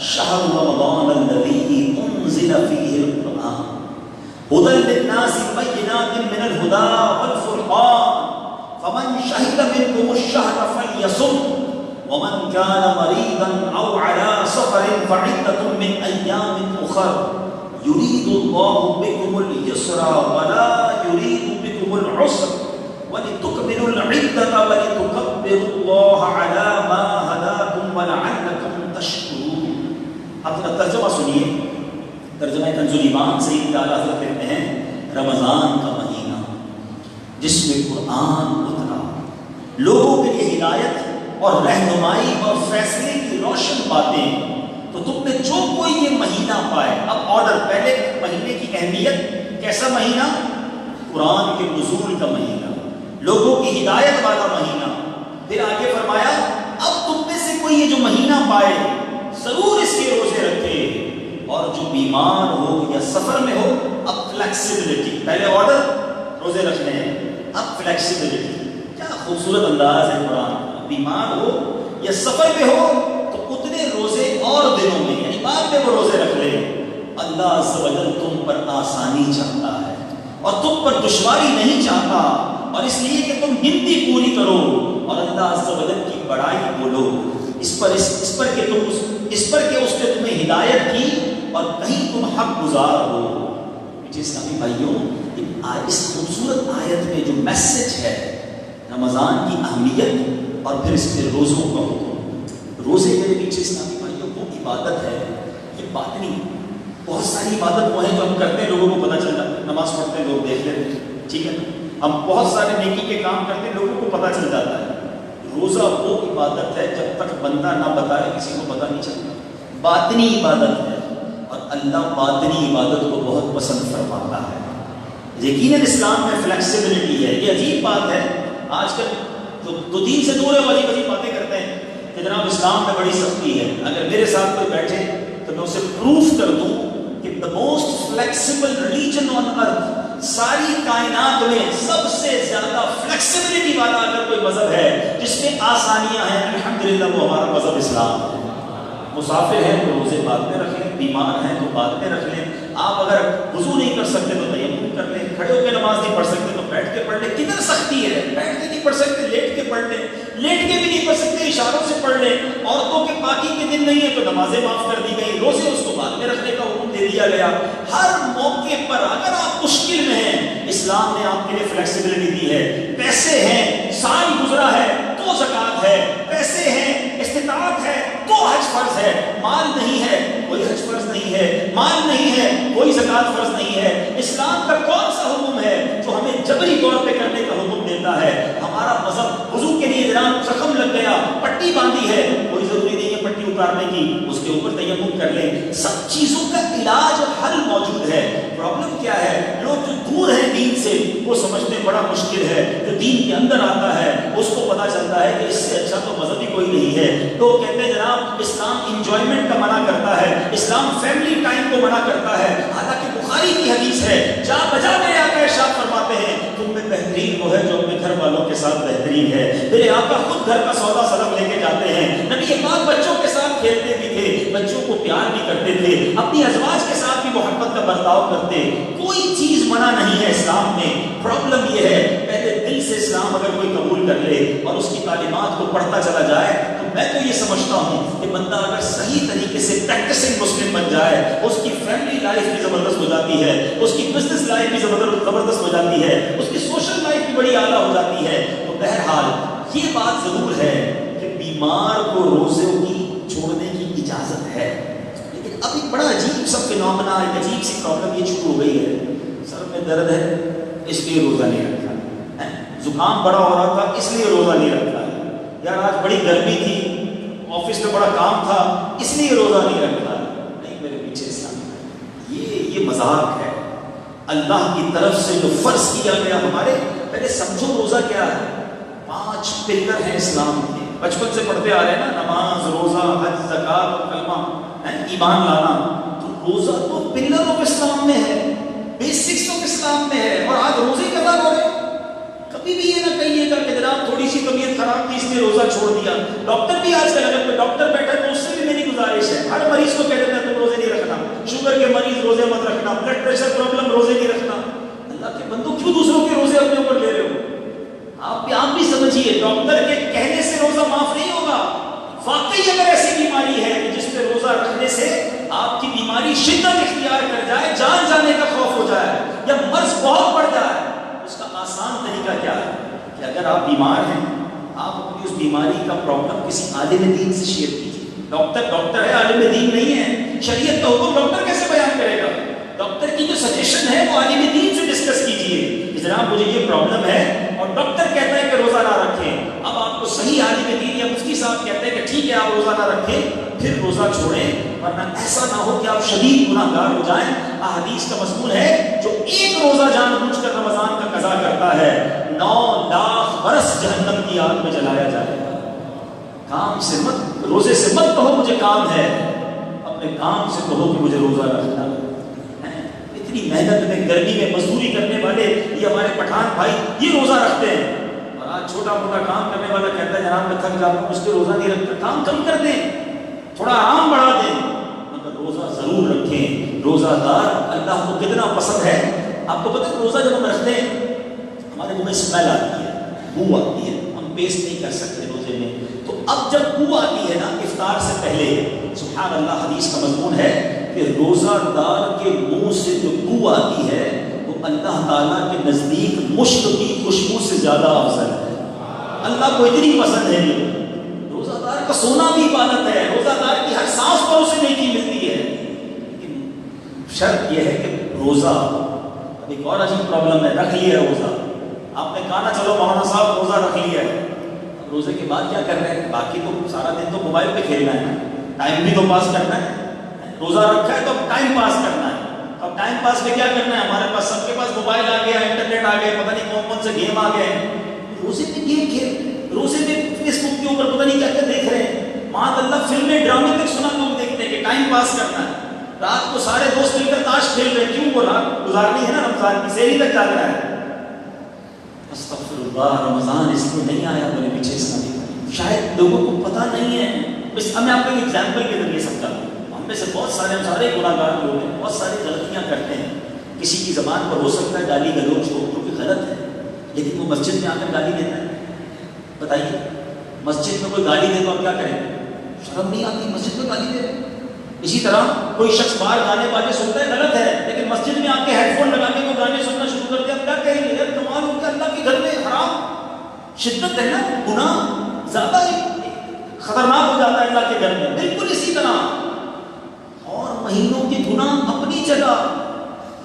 شہر رمضان الذی انزل فیہ القرآن ھدی للناس بینات من الھدی والفرقان فمن شہد منکم الشہر فلیصم ومن كان مريضا او على سفر فعدة من ايام اخر يريد الله بكم اليسر ولا يريد بكم العسر ولتكملوا العدة ولتكبروا الله على ما هداكم ولعلكم تشكرون. اب ترجمہ سنیے. ترجمہ کنز الایمان سے اعلیٰ حضرت کہتے ہیں رمضان کا مہینہ جس میں قرآن اترا، لوگوں کے لیے ہدایت اور رہنمائی اور فیصلے کی روشن باتیں، تو تم نے جو کوئی یہ مہینہ پائے. اب آرڈر، پہلے مہینے کی اہمیت، کیسا مہینہ؟ قرآن کے نزول کا مہینہ، لوگوں کی ہدایت والا مہینہ. پھر آگے فرمایا اب تم میں سے کوئی یہ جو مہینہ پائے ضرور اس کے روزے رکھے، اور جو بیمار ہو یا سفر میں ہو اب فلیکسیبلٹی. پہلے آرڈر روزے رکھنے ہیں، اب فلیکسیبلٹی. کیا خوبصورت انداز ہے قرآن. بیمار ہو یا سفر میں ہو تو اتنے روزے اور دنوں میں، یعنی بعد میں وہ روزے رکھ لے. اللہ عز و جل تم پر آسانی چاہتا ہے اور تم پر دشواری نہیں چاہتا، اور اس لیے کہ تم ہمتی پوری کرو اور اللہ عز و جل کی بڑائی بولو. اس پر کہ اس نے تمہیں ہدایت کی اور کہیں تم حق گزار ہو. اسلامی بھائیوں، اس خوبصورت آیت میں جو میسج ہے رمضان کی اہمیت اور پھر اس کے روزوں کا حکم. روزے میرے پیچھے اسلامی بھائیوں وہ عبادت ہے، یہ باطنی. بہت ساری عبادت وہ ہیں جو ہم کرتے ہیں، لوگوں کو پتہ چلتا ہے. نماز پڑھتے ہیں لوگ دیکھ لیتے ہیں، ٹھیک ہے. ہم بہت سارے نیکی کے کام کرتے ہیں، لوگوں کو پتہ چل جاتا ہے. روزہ وہ عبادت ہے جب تک بندہ نہ بتائے کسی کو پتہ نہیں چلتا. باطنی عبادت ہے اور اللہ باطنی عبادت کو بہت پسند فرماتا ہے. یقیناً اسلام میں فلیکسیبلٹی ہے. یہ عجیب بات ہے، آج کل جو دین سے دور ہے والی بڑی باتیں کرتے ہیں کہ جناب اسلام میں بڑی سختی ہے. اگر میرے ساتھ کوئی بیٹھے تو میں اسے پروف کر دوں کہ the most flexible religion on earth، ساری کائنات میں سب سے زیادہ فلیکسیبلٹی والا اگر کوئی مذہب ہے جس میں آسانیاں ہیں، الحمدللہ وہ ہمارا مذہب اسلام ہے. مسافر ہیں تو روزے بعد میں رکھ لیں، بیمار ہیں تو بعد میں رکھ لیں. آپ اگر وضو نہیں کر سکتے تو تیمم کر لیں، کھڑے ہو کے نماز نہیں پڑھ سکتے تو بیٹھ کے پڑھ لیں. کتنا سختی ہے، بیٹھ کے نہیں پڑھ سکتے لیٹ کے پڑھ لیں، لیٹ کے بھی نہیں پڑھ سکتے اشاروں سے پڑھ لیں. عورتوں کے پاکی کے دن نہیں ہے تو نمازیں معاف کر دی گئی، روزے اس کو بعد میں رکھنے کا حکم دے دیا گیا. ہر موقع پر اگر آپ مشکل میں ہیں، اسلام نے آپ کے لیے فلیکسیبلٹی دی ہے. پیسے ہیں، سال گزرا ہے تو زکوٰۃ ہے، پیسے ہیں، استطاعت ہے تو حج فرض ہے. مال نہیں ہے کوئی حج فرض نہیں ہے، مال نہیں ہے کوئی زکوٰۃ فرض نہیں ہے. اسلام کا کون سا حکم ہے جو ہمیں جبری طور پہ کرنے کا حکم دیتا ہے؟ ہمارا مذہب وضو کے لیے جناب زخم لگ گیا، پٹی باندھی ہے، کوئی ضروری نہیں ہے پٹی اتارنے کی، اس کے اوپر تیمم کر لیں. سب چیزوں کا علاج اور حل موجود ہے. پرابلم کیا ہے؟ لوگ جو دور ہیں دین سے وہ سمجھتے بڑا مشکل ہے. جو دین کے اندر آتا ہے اس کو پتا چلتا ہے کہ اس سے اچھا تو مذہب ہی کوئی نہیں ہے. تو کہتے ہیں جناب اسلام انجوائمنٹ کا منع کرتا ہے، اسلام فیملی ٹائم کو منع کرتا ہے. حالانکہ بخاری کی حدیث ہے، جا بجا میں آقا ارشاد فرماتے ہیں تم میں بہترین وہ ہے جو اپنے گھر والوں کے ساتھ بہترین ہے. میرے آقا خود گھر کا سودا سلف لے کے جاتے ہیں. نبی پاک بچوں کے ساتھ کھیلتے بھی تھے، بچوں کو پیار بھی کرتے تھے، اپنی ازواج کے ساتھ بھی محبت کا برتاؤ کرتے. کوئی چیز منع نہیں ہے اسلام میں. پرابلم یہ ہے پہلے دل سے اسلام اگر کوئی قبول کر لے اور اس کی تعلیمات کو پڑھتا چلا جائے تو میں تو یہ سمجھتا ہوں کہ بندہ اگر صحیح طریقے سے پریکٹسنگ مسلم بن جائے، اس کی فیملی لائف بھی زبردست ہو جاتی ہے، اس کی بزنس لائف بھی زبردست ہو جاتی ہے، اس کی سوشل لائف بھی بڑی اعلیٰ ہو جاتی ہے. تو بہرحال یہ بات ضرور ہے کہ بیمار کو روزوں کی چھوڑنے کی اجازت ہے. لیکن اب ایک بڑا عجیب سا فینومنا، ایک عجیب سی پرابلم یہ شروع ہو گئی ہے. سر میں درد ہے اس لیے روزہ نہیں رکھا، زکام بڑا ہو رہا تھا اس لیے روزہ نہیں رکھا، یار آج بڑی گرمی تھی، آفس میں بڑا کام تھا اس لیے روزہ نہیں رکھا. نہیں میرے پیچھے اسلام یہ مذاق ہے. اللہ کی طرف سے جو فرض کیا گیا ہمارے، پہلے سمجھو روزہ کیا ہے. 5 پلر ہیں اسلام کے، بچپن سے پڑھتے آ رہے ہیں نا، نماز، روزہ، حج، زکوٰۃ، کلمہ، ایمان لانا. تو روزہ تو پلر آف اسلام میں ہے، بیسکس آف اسلام میں ہے، اور آج روزے قضا ہو رہے ہیں. کبھی بھی یہ نہ کہیے گا کہ جناب تھوڑی سی طبیعت خراب تھی اس لیے روزہ چھوڑ دیا. ڈاکٹر بھی آج کل اگر کوئی ڈاکٹر بیٹھا تو اس سے بھی میری گزارش ہے، ہر مریض کو کہہ دیتا ہے تم روزے نہیں رکھنا، شوگر کے مریض روزے مت رکھنا، بلڈ پریشر پرابلم روزے نہیں رکھنا. اللہ کے بندو کیوں دوسروں کے روزے اپنے اوپر لے رہے ہو؟ آپ بھی سمجھیے ڈاکٹر کے کہنے سے روزہ معاف نہیں ہوگا. طریقہ کیا ہے کہ اگر آپ بیمار ہیں آپ اپنی اس بیماری کا پرابلم کسی عالم دین سے شیئر کیجیے. ڈاکٹر ہے، عالم دین نہیں ہے. شریعت کا حکم ڈاکٹر کیسے بیان کرے گا؟ ڈاکٹر کی جو سجیشن ہے وہ عالم دین سے ڈسکس کیجیے کہ جناب مجھے یہ پرابلم ہے اور ڈاکٹر کہتا ہے کہ روزہ نہ رکھیں. اب آپ کو صحیح عالم دین یا مفتی صاحب کہتے ہیں کہ ٹھیک ہے آپ روزہ نہ رکھیں، پھر روزہ چھوڑیں، ورنہ ایسا نہ ہو کہ آپ شدید گناہ گار ہو جائیں. احادیث کا مضمون ہے جو ایک روزہ جان بوجھ کر رمضان کا قضا کرتا ہے 9 لاکھ برس جہنم کی آگ میں جلایا جائے گا. کام سے مت، روزے سے مت کہو مجھے کام ہے، اپنے کام سے کہو کہ مجھے روزہ رکھنا ہے. اتنی محنت میں گرمی میں مزدوری کرنے والے یہ ہمارے پٹھان بھائی یہ روزہ رکھتے ہیں، اور آج چھوٹا موٹا کام کرنے والا کہتا ہے جناب میں تھک جاتا ہوں اس کے روزہ نہیں رکھتا. کام کم کر دیں، تھوڑا آرام بڑھا دیں، مگر روزہ ضرور رکھیں. روزہ دار اللہ کو کتنا پسند ہے. آپ کو پتہ ہے روزہ جب ہم رکھتے ہیں ہمارے منہ میں اسمیل آتی ہے، بو آتی ہے، ہم پیسٹ نہیں کر سکتے روزے میں. تو اب جب بو آتی ہے نا افطار سے پہلے، سبحان اللہ حدیث کا مضمون ہے کہ روزہ دار کے منہ سے جو بو آتی ہے وہ اللہ تعالیٰ کے نزدیک مشک کی خوشبو سے زیادہ افضل ہے. اللہ کو اتنی پسند ہے. یہ روزہ دار کا سونا بھی عبادت ہے، روزہ دار کی ہر سانس پر اسے نیکی ملتی ہے. لیکن شرط یہ ہے کہ روزہ، اب ایک اور عجیب پرابلم ہے، رکھ لیا روزہ، آپ نے کہا نا چلو مولانا صاحب روزہ رکھ لیا ہے، روزے کے بعد کیا کر رہے ہیں؟ باقی تو سارا دن تو موبائل پہ کھیلنا ہے، ٹائم بھی تو پاس کرنا ہے. روزہ رکھا ہے تو ٹائم پاس کرنا ہے. اب ٹائم پاس میں کیا کرنا ہے؟ ہمارے پاس سب کے پاس موبائل آ گیا، انٹرنیٹ آ گیا، پتہ نہیں کون کون سے گیم آ گئے. روزے میں گیم کھیل، روزے میں فیس بک کے اوپر پتہ نہیں کیا کیا دیکھ رہے ہیں. معاذ اللہ فلمیں ڈرامے تک سنا لوگ دیکھتے ہیں کہ ٹائم پاس کرنا ہے. رات کو سارے دوست مل کر تاش کھیل رہے ہیں، کیوں؟ وہ رات گزارنی ہے نا، رمضان کی سحری تک جا رہا ہے. استغفر اللہ، رمضان اس میں نہیں آیا میرے پیچھے اسلامی، شاید لوگوں کو پتہ نہیں ہے. بس ہمیں آپ کو ایک ایگزامپل کے ذریعے سمجھاتا ہوں. ہم میں سے بہت سارے گناہ گار لوگ ہیں، بہت ساری غلطیاں کرتے ہیں. کسی کی زبان پر ہو سکتا ہے گالی گلوچ ہو جو کہ غلط ہے، لیکن وہ مسجد میں آ کر گالی دیتا ہے. بتائیے مسجد میں کوئی گالی دے تو ہم کیا کریں؟ شرم نہیں آتی مسجد میں گالی دے. اسی طرح کوئی شخص باہر گانے باجے سنتا ہے، غلط ہے، لیکن مسجد میں آ کے ہیڈ فون لگا کے کوئی گانے سننا شروع کر دیا، کیا کہیں گے؟ یار کمال ہو گیا، اللہ کے گھر میں حرام شدت ہے نا، گناہ زیادہ خطرناک ہو جاتا ہے اللہ کے گھر میں. بالکل اسی طرح اور مہینوں کے گناہ اپنی جگہ،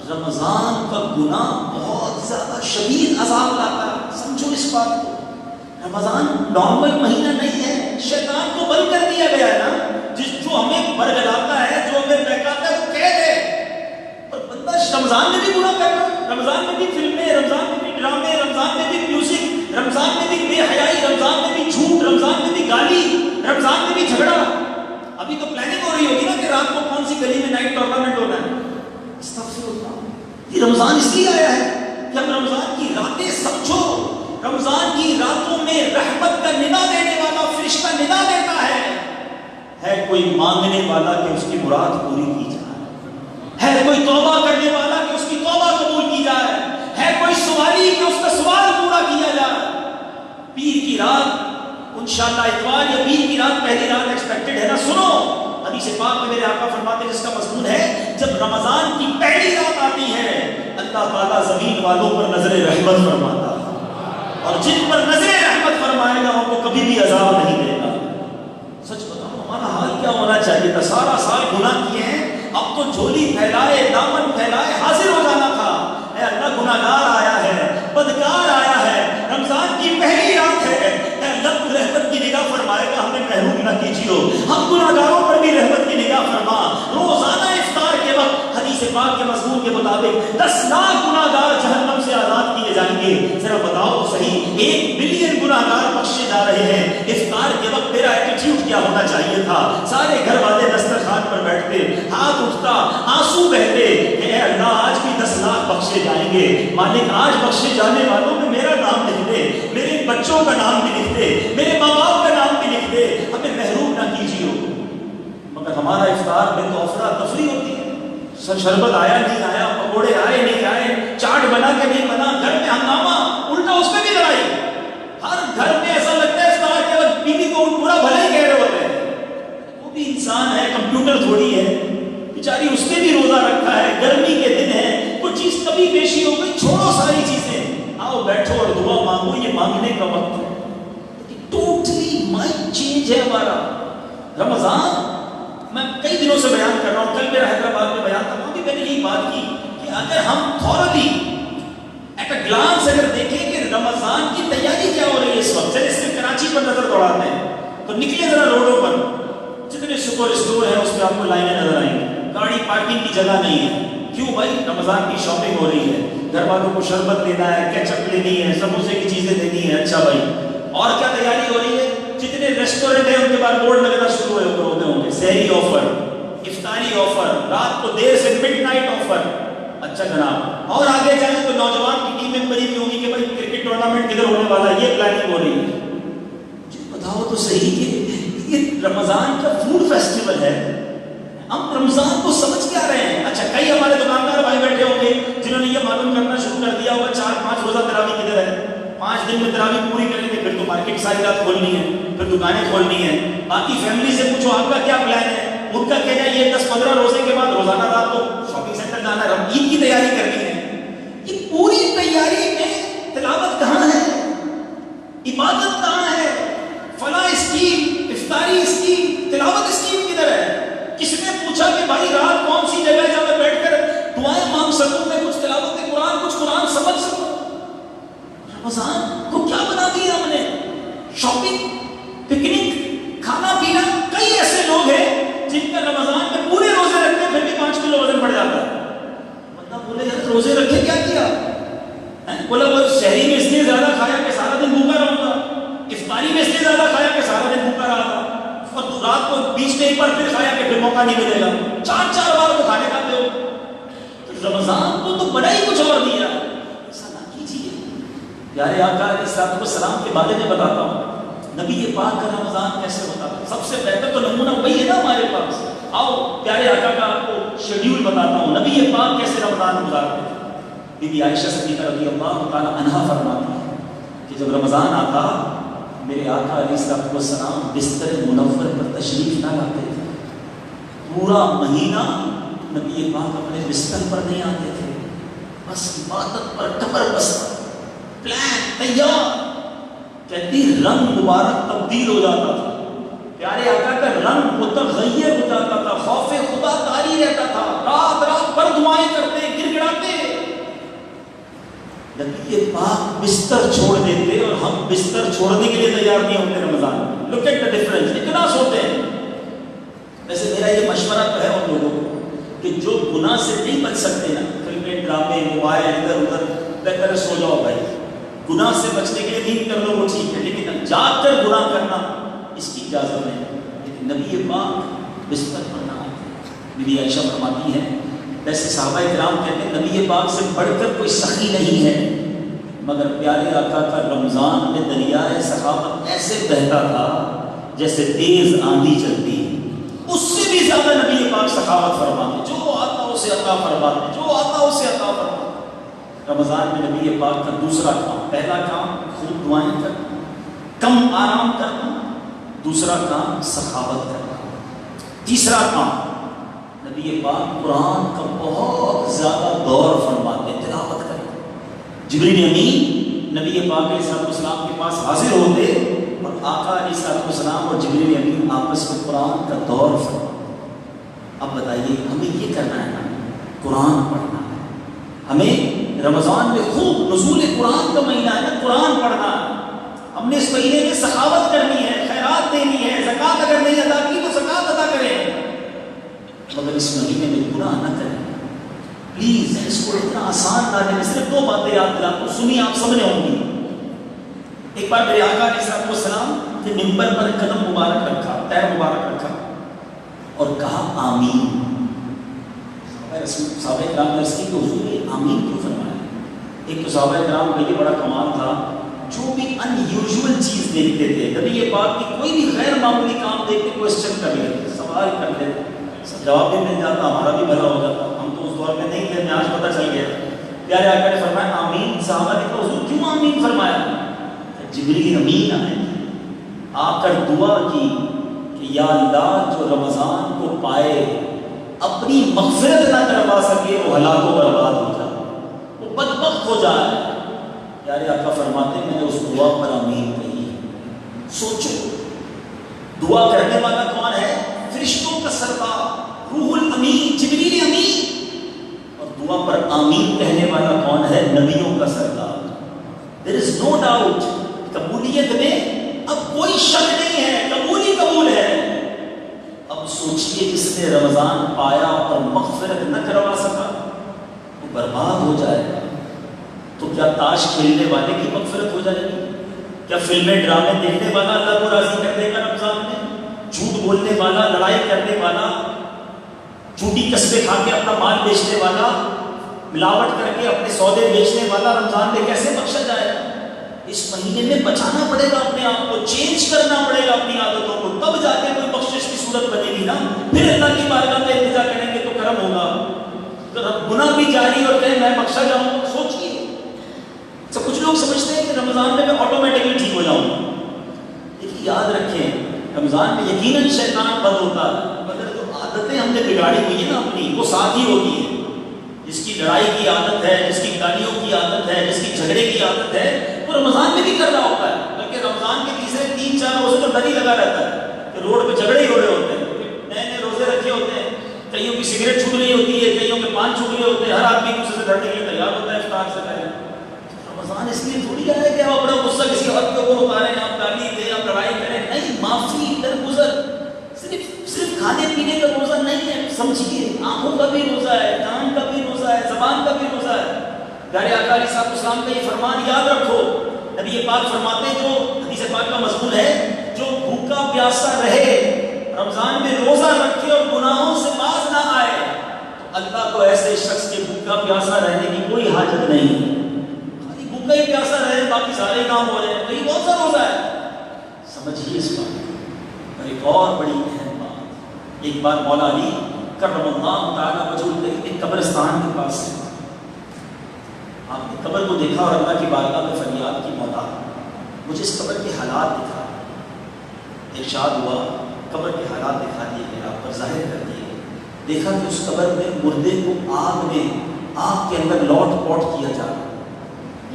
رمضان کا گناہ بہت زیادہ شدید عذاب لاتا ہے. سمجھو اس بات کو، رمضان نارمل مہینہ نہیں ہے، شیطان کو بند کر دیا گیا ہے نا. جو ہمیں برگلاتا ہے، جو ہمیں بہکاتا ہے وہ قید ہے. اور بندہ رمضان میں بھی گناہ کر رہا ہے، رمضان میں بھی فلمیں، رمضان میں بھی ڈرامے، رمضان میں بھی میوزک، رمضان میں بھی بے حیائی، رمضان میں بھی جھوٹ، رمضان میں بھی گالی، رمضان میں بھی جھگڑا. ابھی تو پلاننگ ہو رہی ہوگی نا کہ رات کو کون سی گلی میں نائٹ ٹورنامنٹ ہونا ہے. استغفر اللہ. یہ رمضان اس لیے آیا ہے کہ ہم رمضان کی راتیں سمجھو. رمضان کی راتوں میں رحمت کا ندا دینے والا فرشتہ ندا دیتا ہے کوئی مانگنے والا کہ اس کی مراد پوری کی جائے، ہے کوئی توبہ کرنے والا کہ اس کی توبہ قبول کی جائے، ہے کوئی سوالی کہ اس کا سوال پورا کیا جائے. پیر کی رات انشاءاللہ اتوار یا پیر کی رات پہلی رات ایکسپیکٹڈ ہے نا. سنو حدیث پاک میں میرے آقا فرماتے ہیں جس کا مضمون ہے جب رمضان کی پہلی رات آتی ہے اللہ تعالیٰ زمین والوں پر نظر رحمت فرماتا ہے، اور جن پر نظر رحمت فرمائے گا ان کو کبھی بھی عذاب نہیں دے گا. سچ بتاؤ ہمارا حال کیا ہونا چاہیے تھا؟ سارا سال گناہ کیے ہیں، اب تو جھولی پھیلائے، دامن پھیلائے حاضر ہو جانا تھا. اے اللہ گناہگار آیا ہے، بدکار آیا ہے، رمضان کی پہلی رات ہے، اے اللہ تو رحمت کی نگاہ فرمائے گا، ہمیں محروم نہ کیجیے. ہم گناہگاروں پر بھی رحمت کی نگاہ فرما. روزانہ افطار کے وقت حدیث پاک کے مضمون کے مطابق 10 لاکھ گناہگار جہنم سے آزاد کیے جائیں گے. ذرا بتاؤ تو صحیح 1 بلین گناہگار بخشے جا رہے ہیں. افطار کے وقت میرا ایٹیٹیوڈ کیا ہونا چاہیے تھا؟ سارے گھر والے دسترخوان پر بیٹھتے، ہاتھ اٹھتا، آنسو بہتے کہ اے اللہ آج بھی 10 لاکھ بخشے جائیں گے. مالک آج بخشے جانے والوں میں میرا نام لکھ دے، میرے بچوں کا نام بھی لکھ دے، میرے ماں باپ کا نام بھی لکھ دے، ہمیں محروم نہ کیجیے. مگر ہمارا افطار میں تو افراتفری ہوتی ہے. شربت آیا نہیں آیا، پکوڑے آئے نہیں آئے، چاٹ بنا کے نہیں بنا، گھر میں ہنگامہ، الٹا اس میں بھی لڑائی. ہر گھر میں ایسا لگتا ہے افطار کے وقت بیوی کو پورا بھلا ہی کہہ رہے ہوتے ہیں. وہ بھی انسان ہے، کمپیوٹر تھوڑی ہے بیچاری، اس نے بھی روزہ رکھا ہے، گرمی کے دن ہے، کوئی چیز کبھی پیشی ہو گئی، چھوڑو ساری چیزیں، آؤ بیٹھو اور دعا مانگو، یہ مانگنے کا وقت ہے. ٹوٹلی مائنڈ چینج ہے ہمارا. رمضان میں کئی دنوں سے بیان کر رہا ہوں، کل میرا حیدرآباد میں بیان تھا، وہاں بھی میں نے یہی بات کی کہ اگر ہم تھورلی ایٹ اے گلانس اگر دیکھیں کہ رمضان کی تیاری کیا ہو رہی ہے اس وقت، چلے صرف کراچی پر نظر دوڑاتے ہیں تو نکلے ذرا روڈوں پر، جتنے سپر اسٹور ہیں اس پہ آپ کو لائنیں نظر آئیں گی، گاڑی پارکنگ کی جگہ نہیں ہے. کیوں بھائی؟ رمضان کی شاپنگ ہو رہی ہے، گھر والوں کو شربت لینا ہے، کیچپ لینی ہے، سموسے کی چیزیں لینی ہے. اچھا بھائی، اور کیا تیاری ہو رہی ہے؟ جتنے ریسٹورینٹ ہیں ان کے بعد بورڈ لگنا شروع ہوتے ہوں گے، سحری آفر، افطاری آفر، رات کو دیر سے مڈ نائٹ آفر. اچھا جناب، اور آگے جائیں تو نوجوان کی ٹیمیں بنی ہوئی ہوں گی کہ بھائی کرکٹ ٹورنامنٹ کدھر ہونے والا ہے، یہ پلاننگ ہو رہی ہے. بتاؤ تو صحیح کہ یہ رمضان کا فوڈ فیسٹیول ہے، ہم رمضان کو سمجھ کے آ رہے ہیں. اچھا، کئی ہمارے دکاندار بھائی بیٹھے ہوں گے جنہوں نے یہ معلوم کرنا شروع کر دیا ہوگا 4-5 روزہ تراویح کدھر ہے، 5 دن میں تراویح پوری کریں گے، پھر تو مارکیٹ ساری رات کھولنی ہے، پھر دکانیں کھولنی ہے. باقی فیملی سے پوچھو آپ کا کیا پلان ہے، ان کا کہنا ہے یہ 10-15 روزے کے بعد روزانہ رات کو شاپنگ سینٹر جانا ہے، عید کی تیاری کرنی ہے. یہ پوری تیاری میں تلاوت کہاں ہے، عبادت کہاں ہے، فلاں اسکیم، افطاری اسکیم، تلاوت اسکیم کدھر ہے؟ کس نے پوچھا کہ بھائی رات کون سی جگہ ہے جہاں میں بیٹھ کر دعائیں مانگ سکوں، میں کچھ تلاوت قرآن، کچھ قرآن سمجھ سکوں؟ رمضان کو کیا بنا دیا ہم نے؟ شاپنگ، پکنک، کھانا پینا. کئی ایسے لوگ ہیں جن کا رمضان میں پورے روزے رکھتے ہیں پھر بھی 5 کلو وزن بڑھ جاتا ہے. بندہ بولے یار روزے رکھے کیا کیا؟ بولا وہ شہری میں اس لیے زیادہ کھایا کہ سارا دن بھوکا رہوں گا، افطاری میں اس لیے زیادہ کھایا کہ سارا دن بھوکا رہا گا، اور رات کو بیچ میں ایک بار پھر کھایا کہ پھر موقع نہیں ملے گا. 4 بار وہ کھانے کھاتے ہو. رمضان کو تو بڑا ہی کچھ اور دیا. ایسا نہ کیجیے. پیارے آقا علیہ السلام کے بارے میں بتاتا ہوں، نبی پاک کا رمضان کیسے ہوتا ہے. سب سے بہتر تو نمونہ وہی ہے نا ہمارے پاس. آؤ پیارے آقا کا آپ کو شیڈیول بتاتا ہوں، نبی پاک کیسے رمضان گزارتے ہیں. بی بی عائشہ صدیقہ رضی اللہ تعالی عنہا فرماتی ہے کہ جب رمضان آتا میرے آقا علیہ السلام بستر منور پر تشریف نہ لاتے تھے. پورا مہینہ نبی پاک اپنے بستر پر نہیں آتے تھے، بس عبادت پر کمر بستہ، پلان تیار. کہتی رنگ مبارک تبدیل ہو جاتا تھا، پیارے آقا کا رنگ متغیر ہو جاتا تھا، خوف خدا طاری رہتا تھا، رات رات بھر دعائیں کرتے، گر گڑاتے. نبی پاک بستر چھوڑ دیتے اور ہم بستر چھوڑنے کے لیے تیار نہیں ہوتے رمضان میں. Look at the difference. اتنا سوتے ہیں. ویسے میرا یہ مشورہ تو ہے ان لوگوں کو کہ جو گناہ سے نہیں بچ سکتے نا، فلمیں، ڈرامے، موبائل، ادھر ادھر، بہتر ہے سو جاؤ بھائی. گناہ سے بچنے کے لیے نیند کر لو وہ ٹھیک ہے، لیکن جاگ کر گناہ کرنا اس کی اجازت نہیں. لیکن نبی پاک بستر پر نہ آتے. بی عائشہ فرماتی ہے ویسے صحابہ کرام کہتے ہیں نبی پاک سے بڑھ کر کوئی سخی نہیں ہے، مگر پیارے آقا کا رمضان میں دریائے سخاوت ایسے بہتا تھا جیسے تیز آندھی چلتی ہے. اس سے بھی زیادہ نبی پاک سخاوت فرماتے، جو آتا اسے عطا فرماتے، جو آتا اسے عطا فرماتے. رمضان میں نبی پاک کا دوسرا کام، پہلا کام خوب دعائیں کرنا، کم آرام کرنا، دوسرا کام سخاوت کرنا، تیسرا کام نبی پاک قرآن کا بہت زیادہ دور فرماتے، تلاوت کرتے. جبریل امین نبی پاک علیہ السلام کے پاس حاضر ہوتے اور آقا علیہ السلام اور جبریل امین آپس میں قرآن کا دور فرماتے. اب بتائیے ہمیں یہ کرنا ہے نا، قرآن پڑھنا ہے. ہمیں رمضان میں خوب نزول قرآن کا مہینہ ہے نا، قرآن پڑھنا ہے. ہم نے اس مہینے میں سخاوت کرنی ہے، خیرات دینی ہے، زکوٰۃ اگر نہیں ادا کی تو زکوٰۃ ادا کریں، مگر اس مہینے میں گناہ نہ کریں. پلیز اس کو اتنا آسان نہ لیں. صرف 2 باتیں یاد دلاتا ہوں، سنی آپ سب نے ہوں گی. ایک بار میرے آقا علیہ السلام نے منبر پر قدم مبارک رکھا، پیر مبارک رکھا اور کہا آمین. صحابہ کرام نے اس کی کہ حضور نے آمین کیوں فرمایا؟ ایک تو صحابہ کرام کا یہ بڑا کمال تھا، جو بھی ان یوزول چیز دیکھتے تھے، کبھی یہ بات کہ کوئی بھی غیر معمولی کام دیکھ کے کوشچن کر لیتے، سوال کر لیتے، جواب بھی مل جاتا، ہمارا بھی بھلا ہو جاتا. ہم تو اس دور میں نہیں تھے، آج پتہ چل گیا. پیارے آقا نے فرمایا آمین. صحابہ نے کہا حضور کیوں آمین فرمایا؟ جبریل امین آئے آ کر دعا کی کہ یا اللہ جو رمضان کو پائے اپنی مغفرت نہ کروا سکے وہ ہلاک و برباد ہو جائے، وہ بدبخت ہو جائے. پیارے آقا فرماتے ہیں میں نے اس دعا پر آمین کہی. سوچو دعا کرنے والا کون ہے؟ فرشتوں کا سردار روح الامین جبریل امین. اور دعا پر آمین کہنے والا کون ہے؟ نبیوں کا سردار. There is no doubt. قبولیت میں اب کوئی شک نہیں ہے، قبول ہی قبول ہے. اب سوچئے جس نے رمضان پایا اور مغفرت نہ کروا سکا وہ برباد ہو جائے گا. تو کیا تاش کھیلنے والے کی مغفرت ہو جائے گی؟ کیا فلمیں ڈرامے دیکھنے والا اللہ کو راضی کر دے گا رمضان میں؟ جھوٹ بولنے والا، لڑائی کرنے والا، جھوٹی قسمیں کھا کے اپنا مال بیچنے والا، ملاوٹ کر کے اپنے سودے بیچنے والا رمضان میں کیسے بخشا جائے گا؟ اس مہینے میں بچانا پڑے گا اپنے آپ کو، چینج کرنا پڑے گا اپنی عادتوں کو، تب جا کے کوئی بخشش کی صورت بنے گی نا. پھر اللہ کی بارگاہ میں التجا کریں گے تو کرم ہوگا. اگر گناہ بھی جاری اور کہیں میں بخشا جاؤں، سوچیے. کچھ لوگ سمجھتے ہیں کہ رمضان میں آٹومیٹکلی ٹھیک ہو جاؤں. لیکن یاد رکھیں رمضان میں یقیناً شیطان بند ہوتا ہے، مگر جو عادتیں ہم نے بگاڑی ہوئی ہیں نا اپنی، وہ ساتھ ہی ہوتی ہیں. جس کی لڑائی کی عادت ہے، جس کی گالیوں کی عادت ہے، جس کی جھگڑے کی عادت ہے، وہ رمضان میں بھی کر رہا ہوتا ہے. بلکہ رمضان کے تیسرے 3-4 روزے تو ڈر ہی لگا رہتا ہے کہ روڈ پہ جھگڑے ہی ہو رہے ہوتے ہیں. نئے نئے روزے رکھے ہوتے ہیں، کئیوں کی سگریٹ چھوٹ رہی ہوتی ہے، کئیوں کے پان چھوٹ رہے ہوتے ہیں. ہر آدمی دوسرے سے لڑنے کے لیے تیار ہوتا ہے افطار سے پہلے. رمضان اس لیے تھوڑی آئے کہ آپ اپنا غصہ کسی حد کے اوپر اتاریں، آپ گالی دیں، آپ لڑائی کریں. نہیں، معافی درگزر. صرف کھانے پینے کا روزہ نہیں ہے، سمجھیے آنکھوں کا بھی روزہ ہے، کان کا بھی روزہ ہے، زبان کا بھی روزہ ہے. پیارے آقا علیہ الصلوۃ والسلام کا یہ فرمان یاد رکھو. نبی پاک فرماتے ہیں، جو حدیث پاک کا مضمون ہے، جو بھوکا پیاسا رہے، رمضان میں روزہ رکھے اور گناہوں سے باز نہ آئے، تو اللہ کو ایسے شخص کے بھوکا پیاسا رہنے کی کوئی حاجت نہیں. خالی بھوکا ہی پیاسا رہے، باقی سارے کام ہو رہے ہیں، تو یہ کون سا روزہ ہے؟ سمجھیے اس بات. اور ایک اور بڑی اہم بات، ایک بار مولا علی کرم اللہ تعالیٰ وجہہ ایک قبرستان کے پاس سے آپ نے قبر کو دیکھا اور اللہ کی بارگاہ میں فریاد کی، مولا مجھے اس قبر کے حالات دکھا. ارشاد ہوا قبر کے حالات دکھا دیے گئے، آپ پر ظاہر کر دیے گئے. دیکھا کہ اس قبر میں مردے کو آگ کے اندر لوٹ پوٹ کیا جا رہا.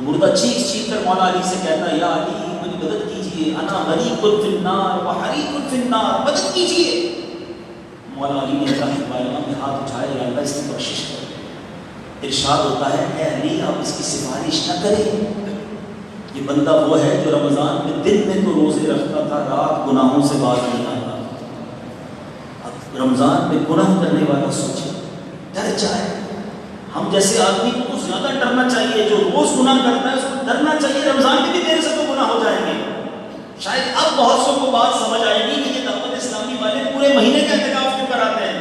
مردہ چیخ چیخ کر مولا علی سے کہتا ہے، یا علی میری مدد کیجیے، انا غریق فی النار و حریق فی النار، مدد کیجیے. مولا علی نے اللہ کی بارگاہ میں ہاتھ اٹھائے، یا اللہ اس کی بخشش کر. ارشاد ہوتا ہے، اے علی آپ اس کی سفارش نہ کریں، یہ بندہ وہ ہے جو رمضان میں دن میں تو روزے رکھتا تھا، رات گناہوں سے باز نہیں آتا. اب رمضان میں گناہ کرنے والا سوچے، ڈر جائے. ہم جیسے آدمی کو کچھ زیادہ ڈرنا چاہیے، جو روز گناہ کرتا ہے اس کو ڈرنا چاہیے رمضان میں بھی میرے سے تو گناہ ہو جائیں گے. شاید اب بہت سو کو بات سمجھ آئے گی کہ یہ دعوت اسلامی والے پورے مہینے کا اعتکاف کیوں کراتے ہیں.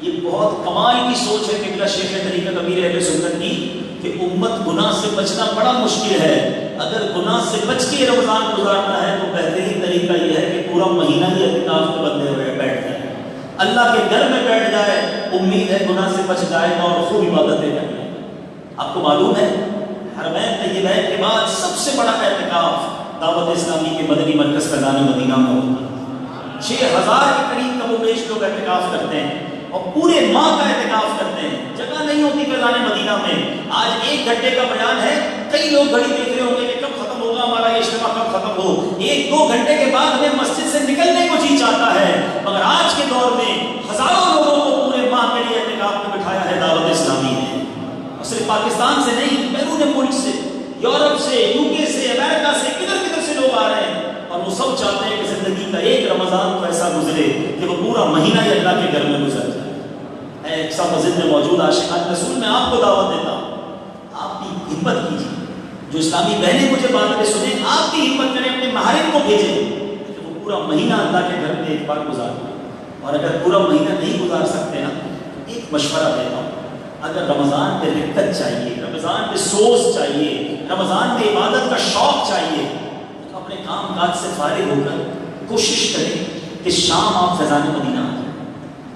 یہ بہت کمال کی سوچ ہے قبلہ شیخ طریقت امیر اہل سنت کی کہ امت گناہ سے بچنا بڑا مشکل ہے. اگر گناہ سے بچ کے رمضان گزارنا ہے تو بہترین طریقہ یہ ہے کہ پورا مہینہ ہی اعتکاف کے بندے ہوئے بیٹھ جائے، اللہ کے گھر میں بیٹھ جائے. امید ہے گناہ سے بچ جائے گا اور خوب عبادتیں کریں. آپ کو معلوم ہے حرمین طیبین کے بعد سب سے بڑا اعتکاف دعوت اسلامی کے مدنی مرکز فیضان مدینہ میں ہوتا ہے. 6000 کے قریب کم و بیش لوگ اعتکاف کرتے ہیں اور پورے ماہ کا اعتکاف کرتے ہیں. جگہ نہیں ہوتی فیضان مدینہ میں. آج 1 گھنٹے کا بیان ہے، کئی لوگ گھڑی دیکھ رہے ہوں گے کہ کب ختم ہوگا ہمارا یہ اجتماع، کب ختم ہو. 1-2 گھنٹے کے بعد ہمیں مسجد سے نکلنے کو جی چاہتا ہے. مگر آج کے دور میں ہزاروں لوگوں کو پورے ماہ کے لیے اعتکاف میں بٹھایا ہے دعوت اسلامی نے. اور صرف پاکستان سے نہیں، بیرون ملک سے، یورپ سے، UK سے، امریکہ سے، کدھر سے لوگ آ رہے ہیں. اور وہ سب چاہتے ہیں کہ زندگی کا ایک رمضان تو ایسا گزرے کہ وہ پورا مہینہ ہی اللہ کے گھر میں گزر جائے. ایک سا مسجد میں موجود عاشقان رسول میں آپ کو دعوت دیتا ہوں، آپ بھی ہمت کیجیے. جو اسلامی بہنیں مجھے باتیں سنیں، آپ بھی ہمت کریں، اپنے محارم کو بھیجیں کہ وہ پورا مہینہ اللہ کے گھر میں ایک بار گزاریں. اور اگر پورا مہینہ نہیں گزار سکتے نا، ایک مشورہ دیتا ہوں، اگر رمضان میں رکت چاہیے، رمضان میں سوز چاہیے، رمضان میں عبادت کا شوق چاہیے، تو اپنے کام کاج سے فارغ ہو کر کوشش کریں کہ شام آپ فیضان مدینہ آ جائیں،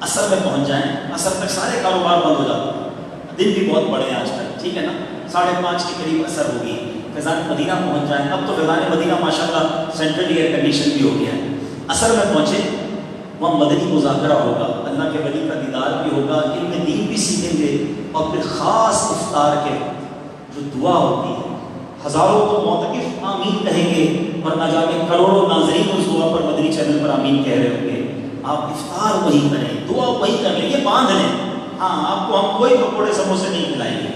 عصر میں پہنچ جائیں. عصر تک سارے کاروبار بند ہو جاتے ہیں، دن بھی بہت بڑے ہیں آج کل، ٹھیک ہے نا. 5:30 کے قریب عصر ہوگی، فیضان مدینہ پہنچ جائیں. اب تو فیضان مدینہ ماشاءاللہ سینٹرل ایئر کنڈیشن بھی ہو گیا ہے. عصر میں پہنچیں، وہاں مدنی مذاکرہ ہوگا، اللہ کے ولی کا دیدار بھی ہوگا، علم دین بھی سیکھیں گے. اور پھر خاص افطار کے جو دعا ہوتی ہے ہزاروں کو معتکف آمین کہیں گے اور نہ جانے کروڑوں ناظرین اس دعا پر مدنی چینل پر آمین کہہ رہے ہوں گے. آپ افطار وہی کریں, دعا وہی کر لیں, یہ باندھ لیں. ہاں, آپ کو ہم کوئی پکوڑے سموسے نہیں کھلائیں گے.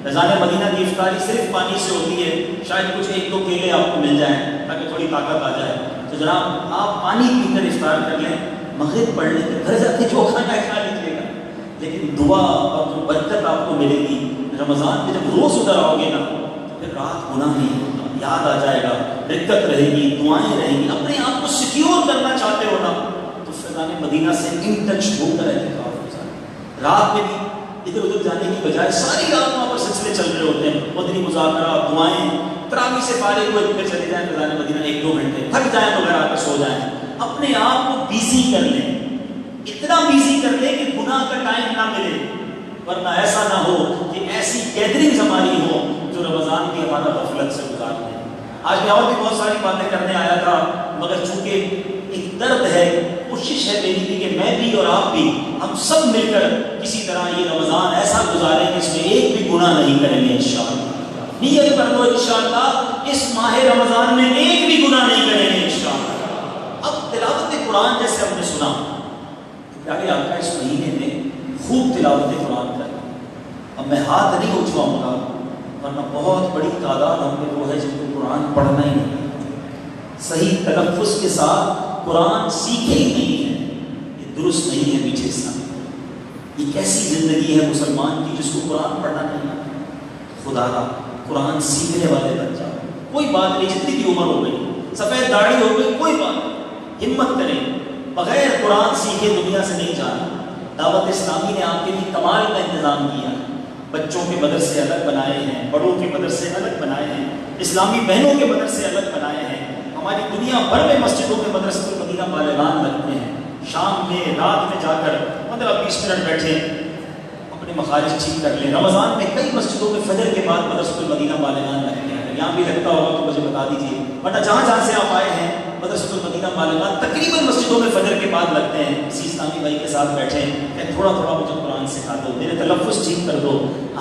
رضان مدینہ کی افطاری صرف پانی سے ہوتی ہے, شاید کچھ ایک دو کیلے آپ کو مل جائیں تاکہ تھوڑی طاقت آ جائے. تو جناب آپ پانی پی کر افطار کر لیں, مغرب پڑھ لیں, گھر جا کے جو کھانا ہے کھا لیجیے گا. لیکن دعا اور جو برکت آپ کو ملے گی رمضان میں, جب روز ادھر آؤ گے نا تو پھر رات گناہ نہیں ہوگا, یاد آ جائے گا, رکت رہے گی, دعائیں رہیں گی. اپنے آپ کو سیکیور کرنا چاہتے ہو نا تو فیضان مدینہ سے ان ٹچ ہو کر اعتکاف ہو جائے. رات میں بھی ادھر ادھر جانے کی بجائے ساری رات وہاں پر سلسلے چل رہے ہوتے ہیں, مدنی مذاکرات, دعائیں. تراویح سے فارغ ہوئے پھر چلے جائیں فیضان مدینہ 1-2 گھنٹے, تھک جائیں تو گھر آ کر سو جائیں. اپنے آپ کو بیزی کر لیں, اتنا بیزی کر لیں کہ گناہ کا ٹائم نہ ملے, ورنہ ایسا نہ ہو کہ ایسی گیدرنگ ہماری ہو جو رمضان کی ہمارا غفلت سے گزار دیں. آج میں اور بھی بہت ساری باتیں کرنے آیا تھا, مگر چونکہ ایک درد ہے, کوشش ہے میری تھی کہ میں بھی اور آپ بھی, ہم سب مل کر کسی طرح یہ رمضان ایسا گزاریں کہ اس میں ایک بھی گناہ نہیں کریں گے انشاءاللہ. نیت کر لو انشاءاللہ اس ماہ رمضان میں ایک بھی گناہ نہیں کریں گے انشاءاللہ. اب تلاوت قرآن جیسے ہم نے سنا, پیارے آقا اس مہینے میں خوب تلاوت قرآن کریں. اب میں ہاتھ نہیں اٹھواؤں گا ورنہ بہت بڑی تعداد ہم میں وہ ہے جن کو قرآن پڑھنا ہی نہیں, صحیح تلفظ کے ساتھ قرآن سیکھے ہی نہیں ہے. یہ درست نہیں ہے میٹھے اسلام. یہ کیسی زندگی ہے مسلمان کی جس کو قرآن پڑھنا نہیں آتا. خدا را قرآن سیکھنے والے بن جاؤ. کوئی بات نہیں, جتنی بھی عمر ہو گئی, سفید داڑھی ہو گئی, کوئی بات نہیں, ہمت کریں. بغیر قرآن سیکھے دنیا سے نہیں جانا. دعوت اسلامی نے آپ کے لیے کمال کا انتظام کیا. بچوں کے مدرسے الگ بنائے ہیں, بڑوں کے مدرسے الگ بنائے ہیں, اسلامی بہنوں کے مدرسے الگ بنائے ہیں. ہماری دنیا بھر میں مسجدوں میں مدرسۃ المدینہ بالغان لگتے ہیں. شام میں رات میں جا کر 15-20 منٹ بیٹھے اپنے مخارج ٹھیک کر لیں. رمضان میں کئی مسجدوں میں فجر کے بعد مدرسۃ المدینہ بالغان لگتے ہیں. یہاں بھی لگتا ہوگا تو مجھے بتا دیجیے, ورنہ جہاں جہاں سے آپ آئے ہیں مدرسۃ المدینہ بالغان تقریباً مسجدوں میں فجر کے بعد لگتے ہیں. کسی اسلامی بھائی کے ساتھ بیٹھے کہ تھوڑا تھوڑا مجھے قرآن سکھا دو, میرے تلفظ ٹھیک کر دو,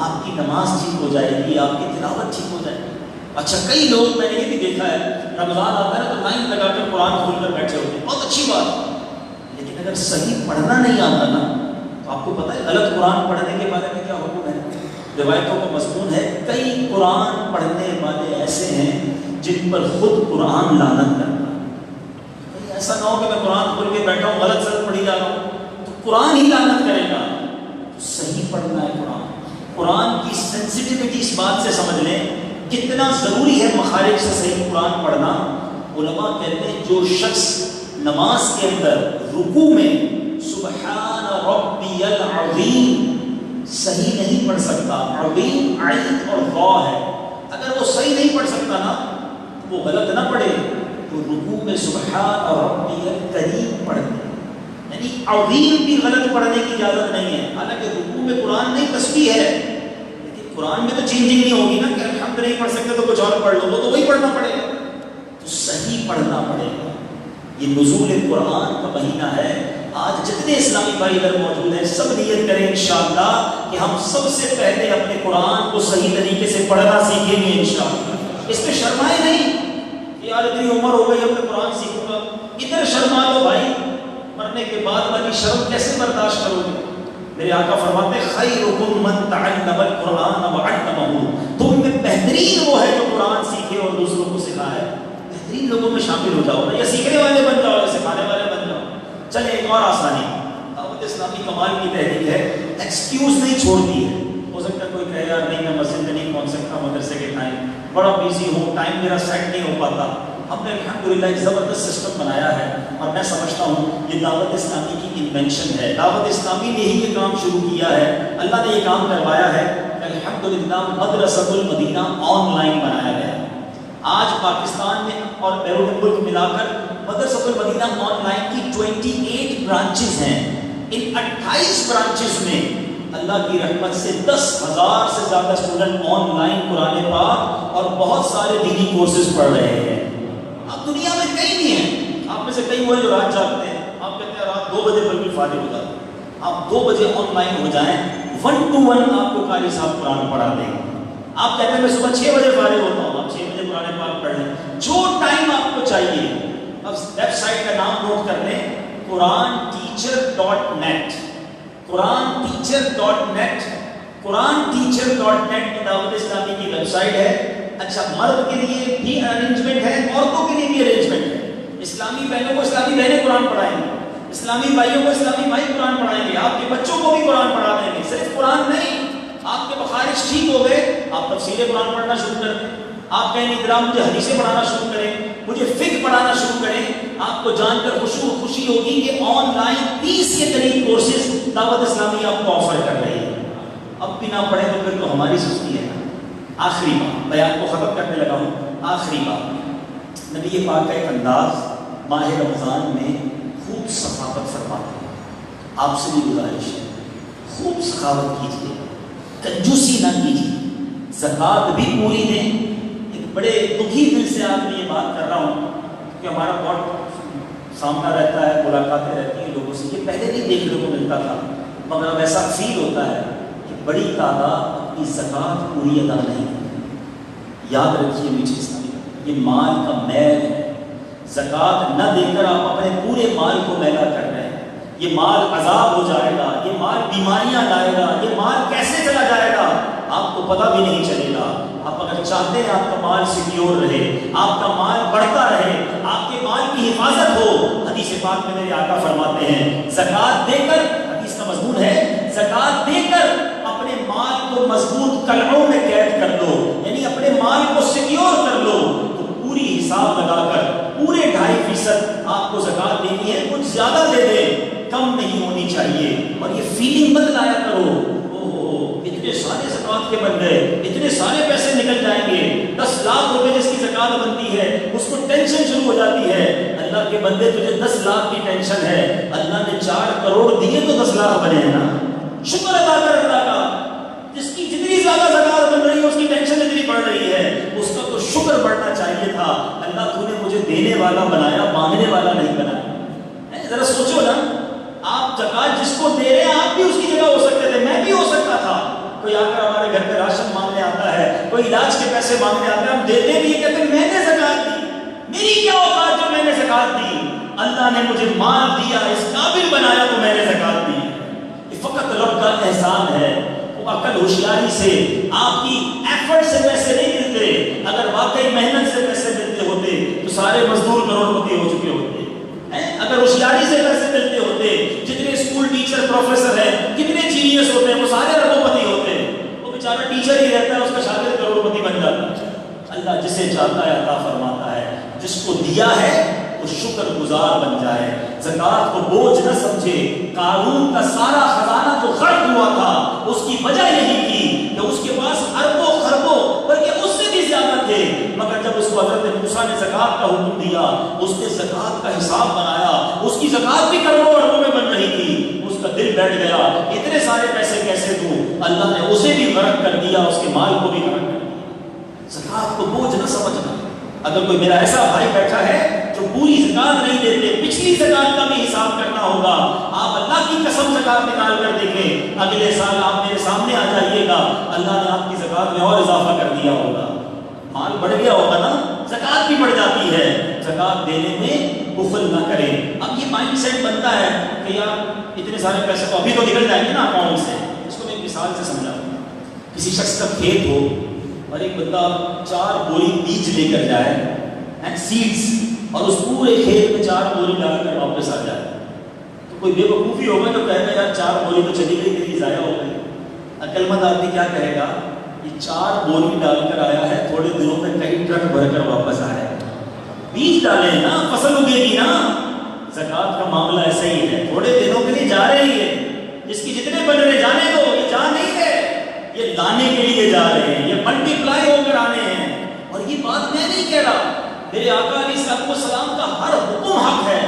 آپ کی نماز ٹھیک ہو جائے گی, آپ کی تلاوت ٹھیک ہو جائے گی. اچھا, کئی لوگ میں نے یہ بھی دیکھا ہے رمضان آتا ہے تو لائن لگا کر قرآن کھول کر بیٹھے ہوتے ہیں, بہت اچھی بات, لیکن اگر صحیح پڑھنا نہیں آتا نا تو آپ کو پتہ ہے غلط قرآن پڑھنے کے بارے میں کیا حکم ہے. روایتوں کا مضمون ہے کئی قرآن پڑھنے والے ایسے ہیں جن پر خود قرآن لعنت کرتا ہے. ایسا نہ ہو کہ میں قرآن کھول کے بیٹھا ہوں, غلط سلط پڑھی جا رہا ہوں, تو قرآن ہی لعنت کرے گا. تو صحیح پڑھنا ہے قرآن. قرآن کی سینسٹیوٹی اس بات سے سمجھ لیں کتنا ضروری ہے مخارج سے صحیح قرآن پڑھنا. علماء کہتے ہیں جو شخص نماز کے اندر رکوع میں سبحان ربی العظیم صحیح نہیں پڑھ سکتا, عظیم عین اور غا ہے, اگر وہ صحیح نہیں پڑھ سکتا نا وہ غلط نہ پڑھے, تو رکوع میں سبحان ربی الکریم پڑھ دے. یعنی عظیم بھی غلط پڑھنے کی اجازت نہیں ہے. حالانکہ رکوع میں قرآن نہیں تسبیح ہے, لیکن قرآن میں تو چینجنگ نہیں ہوگی نا کہ الحمد نہیں پڑھ سکتے تو کچھ اور پڑھ لو, وہ تو وہی پڑھنا پڑے گا. تو صحیح پڑھنا پڑے گا. یہ نزول قرآن کا مہینہ ہے. آج جتنے اسلامی بھائی ادھر موجود ہیں سب نیت کریں انشاءاللہ کہ ہم سب سے پہلے اپنے قرآن کو صحیح طریقے سے پڑھنا سیکھیں گے انشاءاللہ. اس پہ شرمائے نہیں کہ یار اتنی عمر ہو گئی اب میں قرآن سیکھوں گا. ادھر شرما لو بھائی, مرنے کے بعد والی شرم کیسے برداشت کرو گے. میرے آقا فرماتے خیرکم من تعلم القرآن وعلمہ, تم میں بہترین وہ ہے جو قرآن سیکھے اور دوسروں کو سکھائے. بہترین لوگوں میں شامل ہو جاؤ نا, یا سیکھنے والے بن جاؤ یا سکھانے والے بن جاؤ. چلے ایک اور آسانی, دعوت اسلامی کمال کی تحریک ہے, ایکسکیوز نہیں چھوڑتی ہے. ہو سکتا ہے کوئی کہے یار نہیں میں مسجد میں نہیں پہنچ سکتا, مدرسے کے ٹائم بڑا بیزی ہوں, ٹائم میرا سیٹ نہیں ہو پاتا. ہم نے الحمدللہ ایک زبردست سسٹم بنایا ہے اور میں سمجھتا ہوں یہ دعوت اسلامی کی انوینشن ہے. دعوت اسلامی نے ہی یہ کام شروع کیا ہے, اللہ نے یہ کام کروایا ہے. الحمدللہ مدرسۃ المدینہ آن لائن بنایا گیا. آج پاکستان میں اور بیرون ملک ملا کر مدرسۃ المدینہ آن لائن کی 28 برانچز ہیں. ان 28 برانچز میں اللہ کی رحمت سے 10,000 سے زیادہ اسٹوڈنٹ آن لائن قرآن پاک اور بہت سارے دینی کورسز پڑھ رہے ہیں. اب دنیا میں کئی بھی ہیں, آپ میں سے کئی وہ ہیں جو رات جاگتے ہیں, آپ کہتے ہیں رات 2 بجے بالکل فارغ ہو جاتے ہیں. آپ 2 بجے آن لائن ہو جائیں, 1 to 1 آپ کو قاری صاحب قرآن پڑھا دیں گے. آپ کہتے ہیں میں صبح 6 بجے فارغ ہوتا ہوں، آپ 6 بجے قرآن پاک پڑھ لیں، جو ٹائم آپ کو چاہیے. اب ویب سائٹ کا نام نوٹ کر لیں، QuranTeacher.net. QuranTeacher.net. QuranTeacher.net دعوت اسلامی کی ویب سائٹ ہے. اچھا، مرد کے لیے بھی ارینجمنٹ ہے، عورتوں کے لیے بھی ارینجمنٹ ہے. اسلامی بہنوں کو اسلامی بہنیں قرآن پڑھائیں گے، اسلامی بھائیوں کو اسلامی بھائی قرآن پڑھائیں گے، آپ کے بچوں کو بھی قرآن پڑھا دیں گے. صرف قرآن نہیں، آپ کے بخارج ٹھیک ہو گئے، آپ تفسیر قرآن پڑھنا شروع کر دیں. آپ کہیں ادرا مجھے حدیثیں پڑھانا شروع کریں، مجھے فقہ پڑھانا شروع کریں. آپ کو جان کر خوشی ہوگی کہ آن لائن 30 کے قریب کورسز دعوت اسلامی آپ کو آفر کر رہی ہے. اب بھی نہ پڑھیں تو پھر تو ہماری سستی ہے. آخری بات، بیان کو ختم کرنے لگا ہوں. آخری بات، نبی پاک کا ایک انداز ماہ رمضان میں خوب سخاوت فرماتے ہیں. آپ سے بھی گزارش ہے، خوب سخاوت کیجیے، کنجوسی نہ کیجیے، زکوٰۃ بھی پوری دیں. ایک بڑے دکھی دل سے آپ میں یہ بات کر رہا ہوں کہ ہمارا بہت سامنا رہتا ہے، ملاقاتیں رہتی ہیں لوگوں سے. یہ پہلے نہیں دیکھنے کو ملتا تھا، مگر اب ایسا فیل ہوتا ہے کہ بڑی تعداد اپنی زکوٰۃ پوری ادا نہیں کرتی. یاد رکھیے میٹھے اسلامی، یہ مال کا میل ہے. زکوٰۃ نہ دے کر آپ اپنے پورے مال کو میلا کر رہے ہیں. یہ مال عذاب ہو جائے گا، یہ مال بیماریاں لائے گا، یہ مال کیسے چلا جائے گا آپ کو پتہ بھی نہیں چلے گا. آپ اگر چاہتے ہیں آپ کا مال سیکیور رہے، آپ کا مال بڑھتا رہے، آپ کے مال کی حفاظت ہو، حدیث پاک میں میرے آقا فرماتے ہیں زکوٰۃ دے کر، حدیث کا مضمون ہے زکوٰۃ دے کر اپنے مال کو مضبوط قلعوں میں قید کر دو، یعنی اپنے مال کو سیکیور کر لو. تو پوری حساب لگا کر پورے 2.5% آپ کو زکوٰۃ دینی ہے. کچھ زیادہ دے دیں، کم نہیں ہونی چاہیے. اور یہ فیلنگ مت لایا کرو اتنے سارے زکوٰۃ کے بن گئے، اتنے سارے پیسے نکل جائیں گے. 10 لاکھ روپے جس کی زکوٰۃ بنتی ہے اس کو ٹینشن شروع ہو جاتی ہے. اللہ کے بندے تجھے 10 لاکھ کی ٹینشن ہے، اللہ نے 4 کروڑ دیے تو 10 لاکھ بنے ہیں نا. شکر ادا کر اللہ کا. جس کی جتنی زیادہ زکوٰۃ بن رہی ہے اس کی ٹینشن اتنی بڑھ رہی ہے، اس کا تو شکر بڑھنا چاہیے تھا. اللہ تو نے مجھے دینے والا بنایا، مانگنے والا نہیں بنایا. ذرا سوچو نا، آپ زکوٰۃ جس کو دے رہے ہیں آپ بھی اس کی جگہ ہو سکتے تھے، میں بھی ہو سکتا تھا. کوئی آ کر ہمارے گھر پہ راشن مانگنے آتا ہے، کوئی علاج کے پیسے مانگنے آتا ہے، ہم دیتے بھی کہتے ہیں میں نے زکوٰۃ دی. میری کیا اوقات جو میں نے زکوٰۃ دی؟ اللہ نے مجھے مال دیا، اس قابل بنایا تو میں نے زکوٰۃ دی. یہ فقط رب کا احسان ہے. وہ عقل ہوشیاری سے آپ کی ایفرٹ سے پیسے نہیں ملتے. اگر واقعی محنت سے پیسے ملتے ہوتے تو سارے مزدور کروڑپتی ہو چکے ہوتے. اگر ہوشیاری سے پیسے ملتے ہوتے، جتنے اسکول ٹیچر پروفیسر ہیں، کتنے جینیس ہوتے ہیں، وہ سارے اربوں ہوتے. وہ بیچارہ ٹیچر ہی رہتا ہے، اس کا شاگرد کروڑپتی بن جاتا ہے. اللہ جسے چاہتا ہے عطا فرماتا ہے. جس کو دیا ہے وہ شکر گزار بن جائے، زکوٰۃ کو بوجھ نہ سمجھے. قارون کا سارا خزانہ جو غرق ہوا تھا اس کی وجہ یہی تھی کہ اس کے پاس اربوں خربوں بلکہ اس سے بھی زیادہ تھے. مگر جب اس کو حضرت موسیٰ نے زکوٰۃ کا حکم دیا، اس نے زکوٰۃ کا حساب بنایا. اس کی زکوٰۃ بھی کروڑوں اربوں میں بن رہی تھی. اس کا دل بیٹھ گیا، اتنے سارے پیسے کیسے دوں؟ اللہ نے اسے بھی غرق کر دیا، اس کے مال کو بھی غرق کر دیا. زکوٰۃ کو بوجھ نہ سمجھنا. اگر کوئی میرا ایسا بھائی بیٹھا ہے جو پوری زکوٰۃ نہیں دیتے، پچھلی زکوٰۃ کا بھی حساب کرنا ہوگا. آپ اللہ کی قسم زکوٰۃ نکال کر دیکھیں، اگلے سال آپ میرے سامنے آ جائیے گا، اللہ نے آپ کی زکوٰۃ میں اور اضافہ کر دیا ہوگا. مال بڑھ گیا ہوگا نا، زکوٰۃ بھی بڑھ جاتی ہے. زکوٰۃ دینے میں بخل نہ کریں. اب یہ مائنڈ سیٹ بنتا ہے کہ یار اتنے سارے پیسے تو ابھی تو نکل جائیں گے نا اکاؤنٹ سے. اس کو میں ایک مثال سے سمجھاؤں. کسی شخص کا کھیت ہو اور ایک بندہ 4 بوری بیج لے کر جائے، سیڈز، اور اس پورے کھیت میں 4 بوری ڈال کر واپس آ جائے. تو کوئی بے وقوفی ہوگا جو کہے گا یار 4 بوری تو چلی گئی، میری ضائع ہو گئی. عقل مند آدمی کیا کہے گا؟ یہ 4 بوری ڈال کر آیا ہے، تھوڑے دنوں میں کئی ٹرک بھر کر واپس آیا ہے. بیج ڈالے نا، فصل اگے گی نا. زکوٰۃ کا معاملہ ایسا ہی ہے، تھوڑے دنوں کے لیے جا رہی ہے. جس کی جتنے بن رہے جانے دو، یہ جا نہیں ہے، یہ لانے کے لیے جا رہے ہیں، یہ ملٹی پلائی ہو کر آنے ہیں. اور یہ بات میں نہیں کہہ رہا، میرے آقا علیہ السلام کا ہر حکم حق ہے.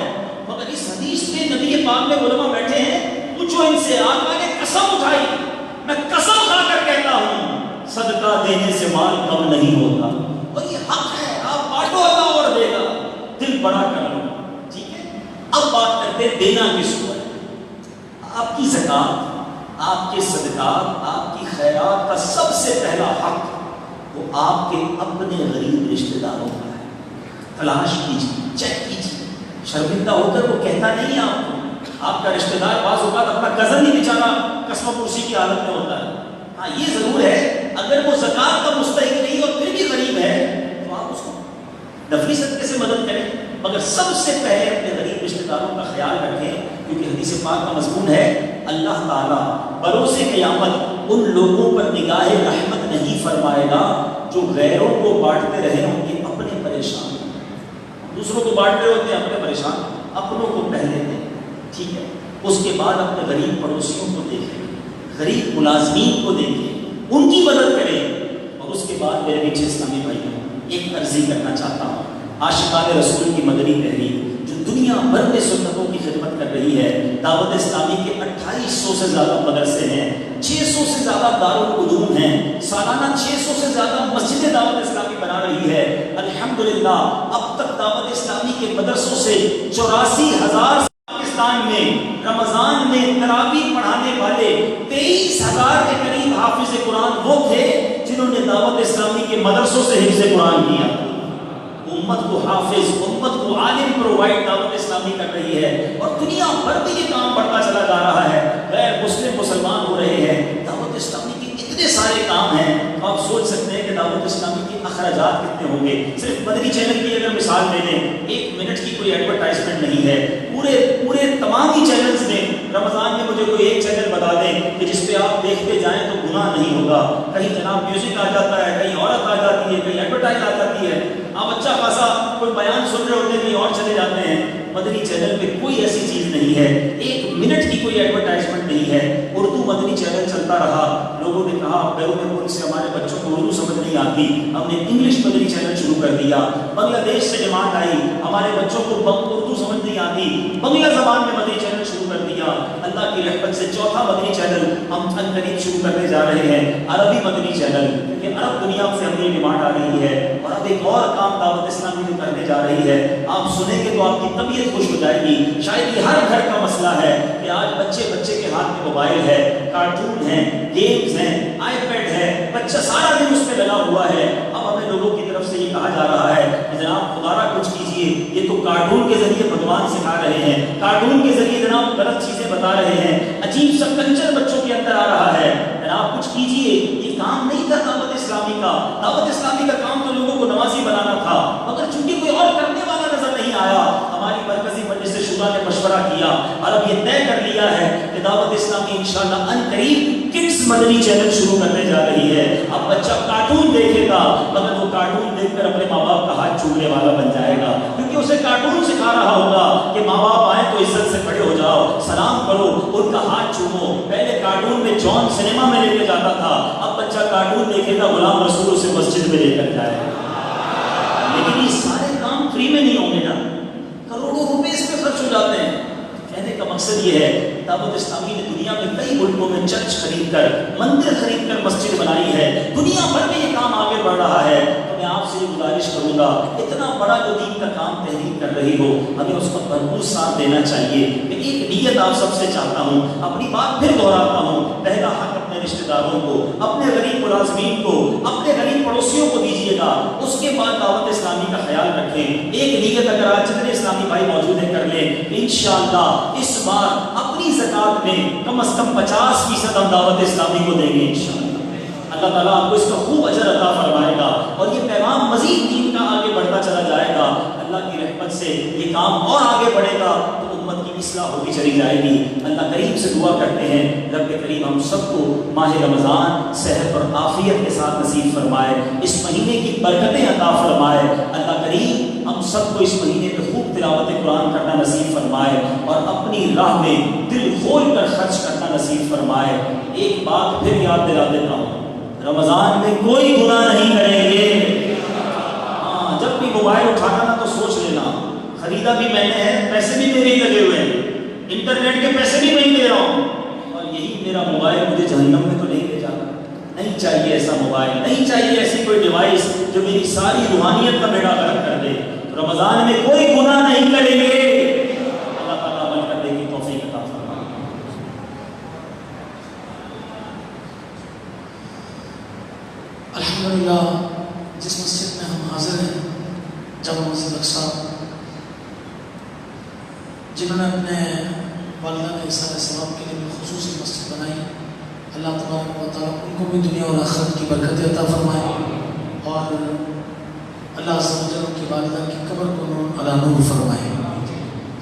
مگر اس حدیث میں نبی پاک میں علماء بیٹھے ہیں، پوچھو ان سے. آقا نے قسم اٹھائی، میں قسم کھا کر کہتا ہوں صدقہ دینے سے مال کم نہیں ہوتا. اور یہ حق ہے، آپ بانٹو اللہ اور دے گا. دل بڑا کر لو، ٹھیک ہے. اب بات کرتے دینا کس کو ہے. آپ کی زکوٰۃ، آپ کے صدقات، آپ کی خیرات کا سب سے پہلا حق وہ آپ کے اپنے غریب رشتہ داروں کا ہے. تلاش کیجیے، چیک کیجیے. شرمندہ ہو کر وہ کہتا نہیں آپ کو. آپ کا رشتہ دار بعض اوقات اپنا کزن ہی بیچارہ قسم پرسی کی حالت میں ہوتا ہے. ہاں یہ ضرور ہے اگر وہ زکات کا مستحق نہیں اور پھر بھی غریب ہے تو آپ اس کو نفلی صدقے سے مدد کریں، مگر سب سے پہلے اپنے غریب رشتہ داروں کا خیال رکھیں، کیونکہ حدیث پاک کا مضمون ہے اللہ تعالیٰ بروز قیامت ان لوگوں پر نگاہ رحمت نہیں فرمائے گا جو غیروں کو بانٹتے رہے ہوں گے اپنے پریشان. دوسروں کو بانٹتے ہوتے ہیں اپنے پریشان، اپنوں کو پہلے دیں. ٹھیک ہے، اس کے بعد اپنے غریب پڑوسیوں کو دیکھیں، غریب ملازمین کو دیکھیں، ان کی مدد کریں. اور اس کے بعد میرے پیچھے اسلامی بھائیوں ایک عرضی کرنا چاہتا ہوں. عاشقان رسول کی مدنی تحریک جو دنیا بھر میں سنتوں کی خدمت کر رہی ہے، دعوت اسلامی کے 2800 سے زیادہ مدرسے ہیں، 600 سے زیادہ دارالعلوم ہیں، سالانہ 600 سے زیادہ مسجدیں دعوت اسلامی بنا رہی ہے. الحمدللہ اب تک دعوت اسلامی کے مدرسوں سے 84,000 پاکستان میں رمضان میں تراویح پڑھانے والے 23,000 کے قریب حافظ قرآن وہ تھے جنہوں نے دعوت اسلامی کے مدرسوں سے حفظ قرآن کیا. امت کو حافظ، امت کو عالم پرووائڈ دعوت اسلامی کر رہی ہے، اور دنیا بھر میں یہ کام بڑھتا چلا جا رہا ہے. غیر مسلم مسلمان ہو رہے ہیں. دعوت اسلامی کے اتنے سارے کام ہیں، آپ سوچ سکتے ہیں کہ دعوت اسلامی کے اخراجات کتنے ہوں گے. صرف مدنی چینل کی اگر مثال لے لیں، 1 منٹ کی کوئی ایڈورٹائزمنٹ نہیں ہے. پورے تمام ہی چینلز میں رمضان میں مجھے کوئی ایک چینل بتا دیں کہ جس پہ آپ دیکھتے جائیں تو گناہ نہیں ہوگا. کہیں جناب میوزک آ جاتا ہے، کہیں عورت آ جاتی ہے، کہیں ایڈورٹائز آ جاتی ہے، آپ اچھا خاصا کوئی بیان سن رہے ہوتے ہیں کہیں اور چلے جاتے ہیں. مدنی چینل پہ کوئی ایسی چیز نہیں ہے، 1 منٹ کی کوئی ایڈورٹائزمنٹ نہیں ہے. اردو مدنی چینل چلتا رہا، لوگوں نے کہا بیرون ملک سے ہمارے بچوں کو اردو سمجھ نہیں آتی، ہم نے انگلش مدنی چینل شروع کر دیا. بنگلہ دیش سے ڈیمانڈ آئی، ہمارے بچوں کو اردو سمجھ نہیں آتی، بنگلہ زبان میں مدنی چینل شروع کر دیا. اللہ کی رحمت سے 4تھا مدنی چینل ہم قریب شروع کرنے جا رہے ہیں، عربی مدنی چینل، کیونکہ عرب دنیا سے ہمیں ڈیمانڈ آ رہی ہے. اور اب ایک اور کام دعوت اسلامی جو کرنے جا رہی ہے، آپ سنیں گے تو آپ کی طبیعت خوش ہو جائے گی. شاید یہ ہر گھر کا مسئلہ ہے کہ آج بچے کے ہاتھ میں موبائل ہے، کارٹون ہیں، گیمز ہیں، آئی پیڈ ہے، بچہ سارا دن اس پہ لگا ہوا ہے. اب ہمیں لوگوں کی طرف سے یہ کہا جا رہا ہے کہ جناب خدا را کچھ کیجیے، یہ تو کارٹون کے ذریعے بھگوان سکھا رہے ہیں، کارٹون کے ذریعے جناب غلط چیزیں بتا رہے ہیں، عجیب سا کلچر بچوں کے اندر آ رہا ہے. جناب کچھ کیجیے. یہ کام نہیں تھا دعوت اسلامی کا. دعوت اسلامی کا کام تو لوگوں کو نمازی بنانا تھا، مگر چونکہ کوئی اور کرنے والا نظر نہیں آیا، ہماری مرکزی مجلس شورا نے مشورہ کیا اور اب یہ طے کر لیا ہے کہ دعوت اسلامی انشاءاللہ ان قریب کڈز مدنی چینل شروع کرنے جا رہی ہے. اب بچہ کارٹون دیکھے گا مگر وہ کارٹون دیکھ کر اپنے ماں باپ کا ہاتھ چومنے والا بن جائے گا، کیونکہ اسے کارٹون سکھا رہا ہوگا کہ ماں باپ آئے تو عزت سے کھڑے ہو جاؤ، سلام کرو، ان کا ہاتھ چومو. پہلے کارٹون میں جان سنیما میں لے کے جاتا تھا، اب بچہ کارٹون دیکھے گا غلام رسول اسے مسجد میں لے کر جائے گا. لیکن یہ سارے کام فری میں نہیں ہوں گے نا، کروڑوں روپے اس پہ خرچ ہو جاتے ہیں. کہنے کا مقصد یہ ہے دعوت اسلامی نے دنیا میں کئی ملکوں میں چرچ خرید کر، مندر خرید کر مسجد بنائی ہے، دنیا بھر میں یہ کام آگے بڑھ رہا ہے. تو میں آپ سے یہ گزارش کروں گا، اتنا بڑا جو دین کا کام تحریک کر رہی ہو ہمیں اس کا بھرپور ساتھ دینا چاہیے. میں ایک نیت آپ سب سے چاہتا ہوں، اپنی بات پھر دہراتا ہوں. پہلا حق اپنے رشتہ داروں کو، اپنے غریب ملازمین کو، اپنے غریب پڑوسیوں کو دیجیے گا. اس کے بعد دعوت اسلامی کا خیال رکھیں. ایک نیت اگر آج جتنے اسلامی بھائی موجود ہیں کر لیں، انشاءاللہ اس بار اپنی زکات میں کم از کم 50% ہم دعوت اسلامی کو دیں گے انشاءاللہ. اللہ تعالیٰ آپ کو اس کا خوب اجر عطا فرمائے گا اور یہ پیغام مزید دین کا آگے بڑھتا چلا جائے گا. اللہ کی رحمت سے یہ کام اور آگے بڑھے گا تو امت کی اصلاح ہوتی چلی جائے گی. اللہ کریم سے دعا کرتے ہیں رب کریم ہم سب کو ماہ رمضان صحت اور عافیت کے ساتھ نصیب فرمائے، اس مہینے کی برکتیں عطا فرمائے. اللہ کریم ہم سب کو اس مہینے میں خوب تلاوت قرآن کرنا نصیب فرمائے اور اپنی راہ میں دل کھول کر خرچ کرنا نصیب فرمائے. ایک بات پھر یاد دلا دیتا ہوں، رمضان میں کوئی گناہ نہیں کریں گے. ہاں جب بھی موبائل اٹھانا نا تو سوچ لینا خریدا بھی میں نے ہے، پیسے بھی میرے ہی لگے ہوئے ہیں، انٹرنیٹ کے پیسے بھی میں ہی دے رہا ہوں، اور یہی میرا موبائل مجھے جہنم میں تو نہیں لے جانا. نہیں چاہیے ایسا موبائل، نہیں چاہیے ایسی کوئی ڈیوائس جو میری ساری روحانیت کا بیڑا غرق کر دے. رمضان میں کوئی گناہ نہیں کریں گے. اللہ تعالیٰ عمل کرنے کی توفیق عطا فرمائے. الحمدللہ جامع مسجد اقصی، جنہوں نے اپنے والدہ کے اظہار ثواب کے لیے خصوصی مسجد بنائی، اللہ تبارک و تعالیٰ ان کو بھی دنیا اور آخرت کی برکت عطا فرمائے، اور اللہ عز و جل کی والدہ کی قبر کو نور علی نور فرمائے۔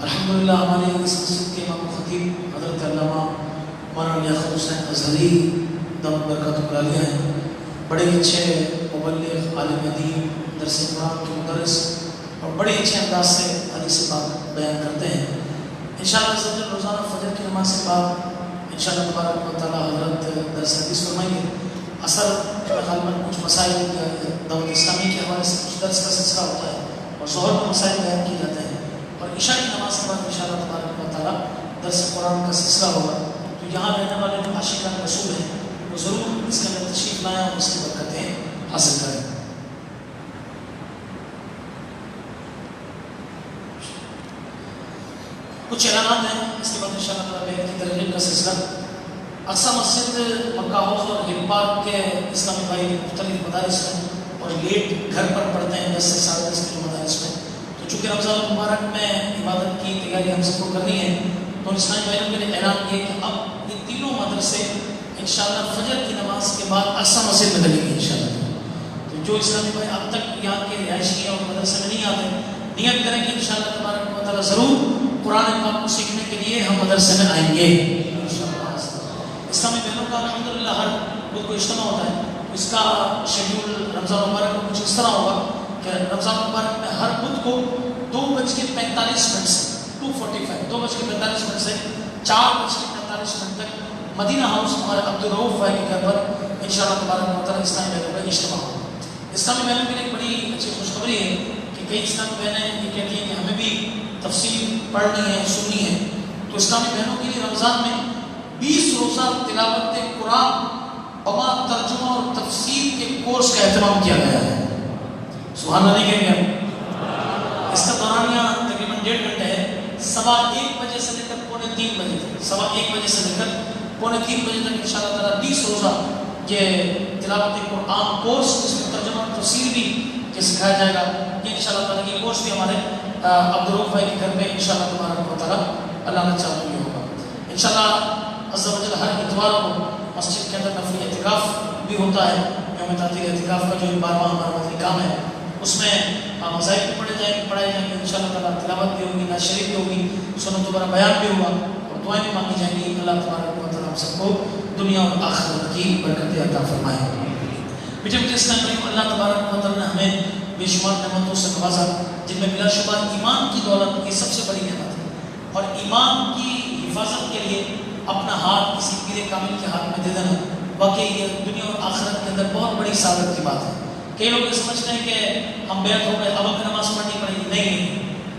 الحمدللہ ہمارے اس مسجد کے امام خطیب حضرت علامہ مولانا لیاقت حسین ازہری دامت برکاتہ عالیہ ہیں، بڑے اچھے مبلغ، عالم دین، درس قرآن کے مدرس، اور بڑے اچھے انداز سے حدیث پاک بیان کرتے ہیں۔ انشاءاللہ عز و جل روزانہ فجر کی نماز کے بعد انشاءاللہ تبارک و تعالیٰ حضرت درس حدیث فرمائیں گے۔ اثر غالباً کچھ مسائل دعوت اسلامی کے حوالے سے کچھ درس کا سلسلہ ہوتا ہے اور ظہر میں مسائل بیان کیے جاتے ہیں، اور عشاء کی نماز کے بعد انشاءاللہ تبارک و تعالیٰ درس قرآن کا سلسلہ ہوگا۔ تو یہاں رہنے والے جو عاشقان رسول ہیں وہ ضرور اس کے اندر تشریف لائیں اور اس کی برکتیں حاصل کریں۔ کچھ اعلانات ہیں، اس کے بعد انشاءاللہ تعالیٰ بیان کی ترغیب کا سلسلہ۔ اقصی مسجد مکہ ہاؤس اور ہل پارک کے اسلامی بھائی مختلف مدارس میں اور لیٹ گھر پر پڑھتے ہیں 10 سے 10.5 کلو مدارس میں۔ تو چونکہ رمضان المبارک میں عبادت کی تیاری ہم سب کو کرنی ہے، تو اسلامی بھائیوں کے لیے اعلان یہ کہ اب یہ تینوں مدرسے انشاءاللہ فجر کی نماز کے بعد اقصی مسجد میں لگیں گے انشاءاللہ۔ تو جو اسلامی بھائی اب تک یہاں کے رہائشی ہیں اور مدرسے میں نہیں آتے، نیت کریں کہ انشاءاللہ تبارک و تعالیٰ ضرور قرآن پاک کو سیکھنے کے لیے ہم مدرسے میں آئیں گے۔ اسلامی بہنوں کا الحمدللہ ہر بدھ کو اجتماع ہوتا ہے، اس کا شیڈول رمضان مبارک میں کچھ اس طرح ہوگا کہ رمضان مبارک میں ہر بدھ کو 2:45 سے 2:45 سے 4:45 تک مدینہ ہاؤس ہمارے عبدالرؤف بھائی کے گھر پر انشاءاللہ تبارک و تعالیٰ اسلامی بہنوں کا اجتماع ہوگا۔ اسلامی بہنوں کے لیے ایک بڑی اچھی خوشخبری ہے کہ کئی اسلامی بہنیں یہ کہتی ہیں کہ ہمیں بھی تفسیر پڑھنی ہے، سننی ہے، تو اسلامی بہنوں کے لیے رمضان میں 20 روزہ تلاوت قرآن بما ترجمہ اور تفسیر کے کورس کا اہتمام کیا گیا ہے۔ سبحان اللہ کہیں گے۔ اس کا دورانیہ تقریباً 1.5 گھنٹے ہے، 1:15 بجے سے لے کر 2:45 بجے تک، 1:15 بجے سے لے کر 2:45 بجے تک انشاءاللہ تعالیٰ 20 روزہ یہ تلاوت قرآن کورس، اس میں ترجمہ اور تفسیر بھی یہ سکھایا جائے گا۔ یہ انشاءاللہ تعالیٰ یہ کورس بھی ہمارے عبدالرؤف بھائی کے گھر میں انشاءاللہ تبارک و تعالیٰ اللہ نے چاہا یہ ہوگا۔ انشاءاللہ عز و جل ہر اتوار کو مسجد کے اندر نفلی اعتکاف بھی ہوتا ہے، یوم تعطیل اعتکاف کا جو 12واں ہمارا مدنی کام ہے، اس میں مذاہب بھی پڑھائے جائیں گے انشاءاللہ تعالیٰ، تلاوت بھی ہوگی، نعت شریف بھی ہوگی، سنت دوبارہ بیان بھی ہوگا، اور دعائیں بھی مانگی جائیں گی۔ اللہ تبارک و تعالیٰ ہم سب کو دنیا اور آخرت کی برکتیں عطا فرمائے۔ بیٹے اس ٹائم میں اللہ تبارک و تعالیٰ نے ہمیں بے شمار نعمتوں سے نوازا، جن میں بلا شبہ ایمان کی دولت یہ سب سے بڑی نعمت ہے، اور ایمان کی حفاظت کے لیے اپنا ہاتھ کسی پیر کامل کے ہاتھ میں دے دینا واقعی یہ دنیا اور آخرت کے اندر بہت بڑی سعادت کی بات ہے۔ کئی لوگ یہ سمجھتے ہیں کہ ہم بیعت ہو گئے اب ہمیں نماز پڑھنی پڑے گی، نہیں،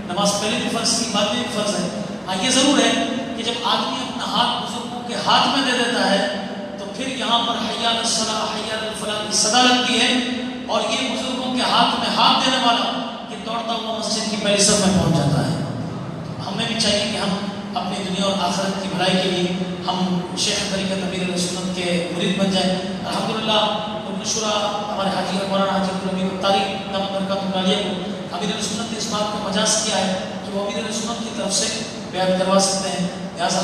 نماز پہلے بھی فرض کی، بعد میں بھی فرض ہے۔ ہاں یہ ضرور ہے کہ جب آدمی اپنا ہاتھ بزرگوں کے ہاتھ میں دے دیتا ہے تو پھر یہاں پر حی علی الصلاۃ حی علی الفلاح کی صدا لگتی ہے، اور یہ بزرگوں کے ہاتھ میں ہاتھ دینے والا یہ دوڑتا ہوا مسجد کی پہلی صف میں پہنچ جاتا ہے۔ ہمیں بھی چاہیے کہ ہم اپنی دنیا اور آخرت کی بھلائی کے لیے ہم شیخ طریقت امیر علیہ سنت کے مرید بن جائیں۔ الحمدللہ شورا ہمارے حاجی مولانا حاجی عبدالامین الطارق دامت برکاتہ عالیہ کو امیر علیہ سنت نے اس بات کو مجاز کیا ہے کہ وہ امیر علیہ سنت کی طرف سے بیعت کروا سکتے ہیں، لہٰذا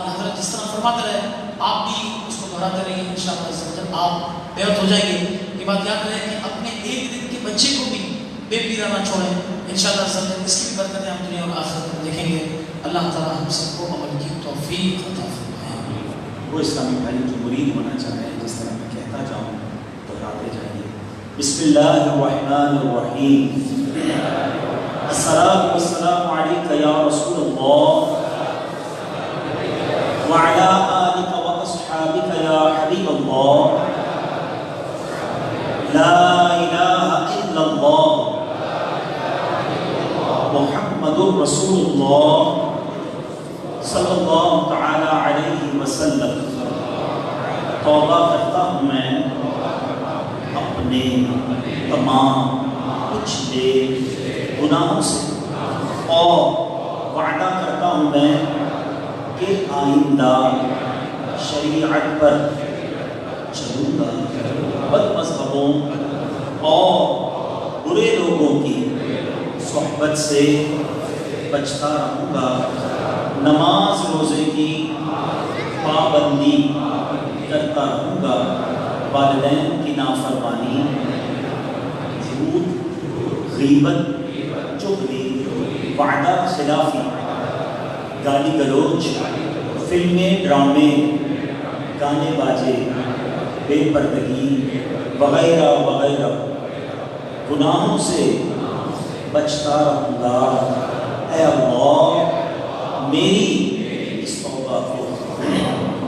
حضرت جس طرح فرماتے رہے آپ بھی اس کو دہراتے رہیے، انشاءاللہ آپ بیعت ہو جائیں گے۔ یہ بات یاد رہے کہ اپنے ایک دن کے بچے کو بھی بے پیرا نہ چھوڑیں، انشاءاللہ اس کی بھی برکتیں ہم دنیا اور آخرت میں دیکھیں گے۔ اللہ تعالیٰ ہم سب کو عمل کی توفیق عطا فرمائے۔ وہ اسلامی بھائی جو مرید ہونا چاہ رہے ہیں، جس طرح میں کہتا جاؤں دہراتے جائیے۔ بسم اللہ الرحمن الرحیم، الصلاۃ والسلام علیک یا رسول اللہ وعلی آلک واصحابک یا حبیب اللہ، لا الہ الا اللہ محمد رسول اللہ صلی اللہ تعالی علیہ وسلم۔ توبہ کرتا ہوں میں اپنے تمام پچھلے گناہوں سے، اور وعدہ کرتا ہوں میں کہ آئندہ شریعت پر چلوں گا، بد مذہبوں اور برے لوگوں کی صحبت سے بچتا رہوں گا، نماز روزے کی پابندی کرتا رہوں گا، والدین کی نافرمانی، جھوٹ، غیبت، چغلی، وعدہ خلافی، گالی گلوچ، فلمیں، ڈرامے، گانے باجے، بے پردگی وغیرہ وغیرہ گناہوں سے بچتا رہوں گا۔ اے اللہ میری اس توبہ کو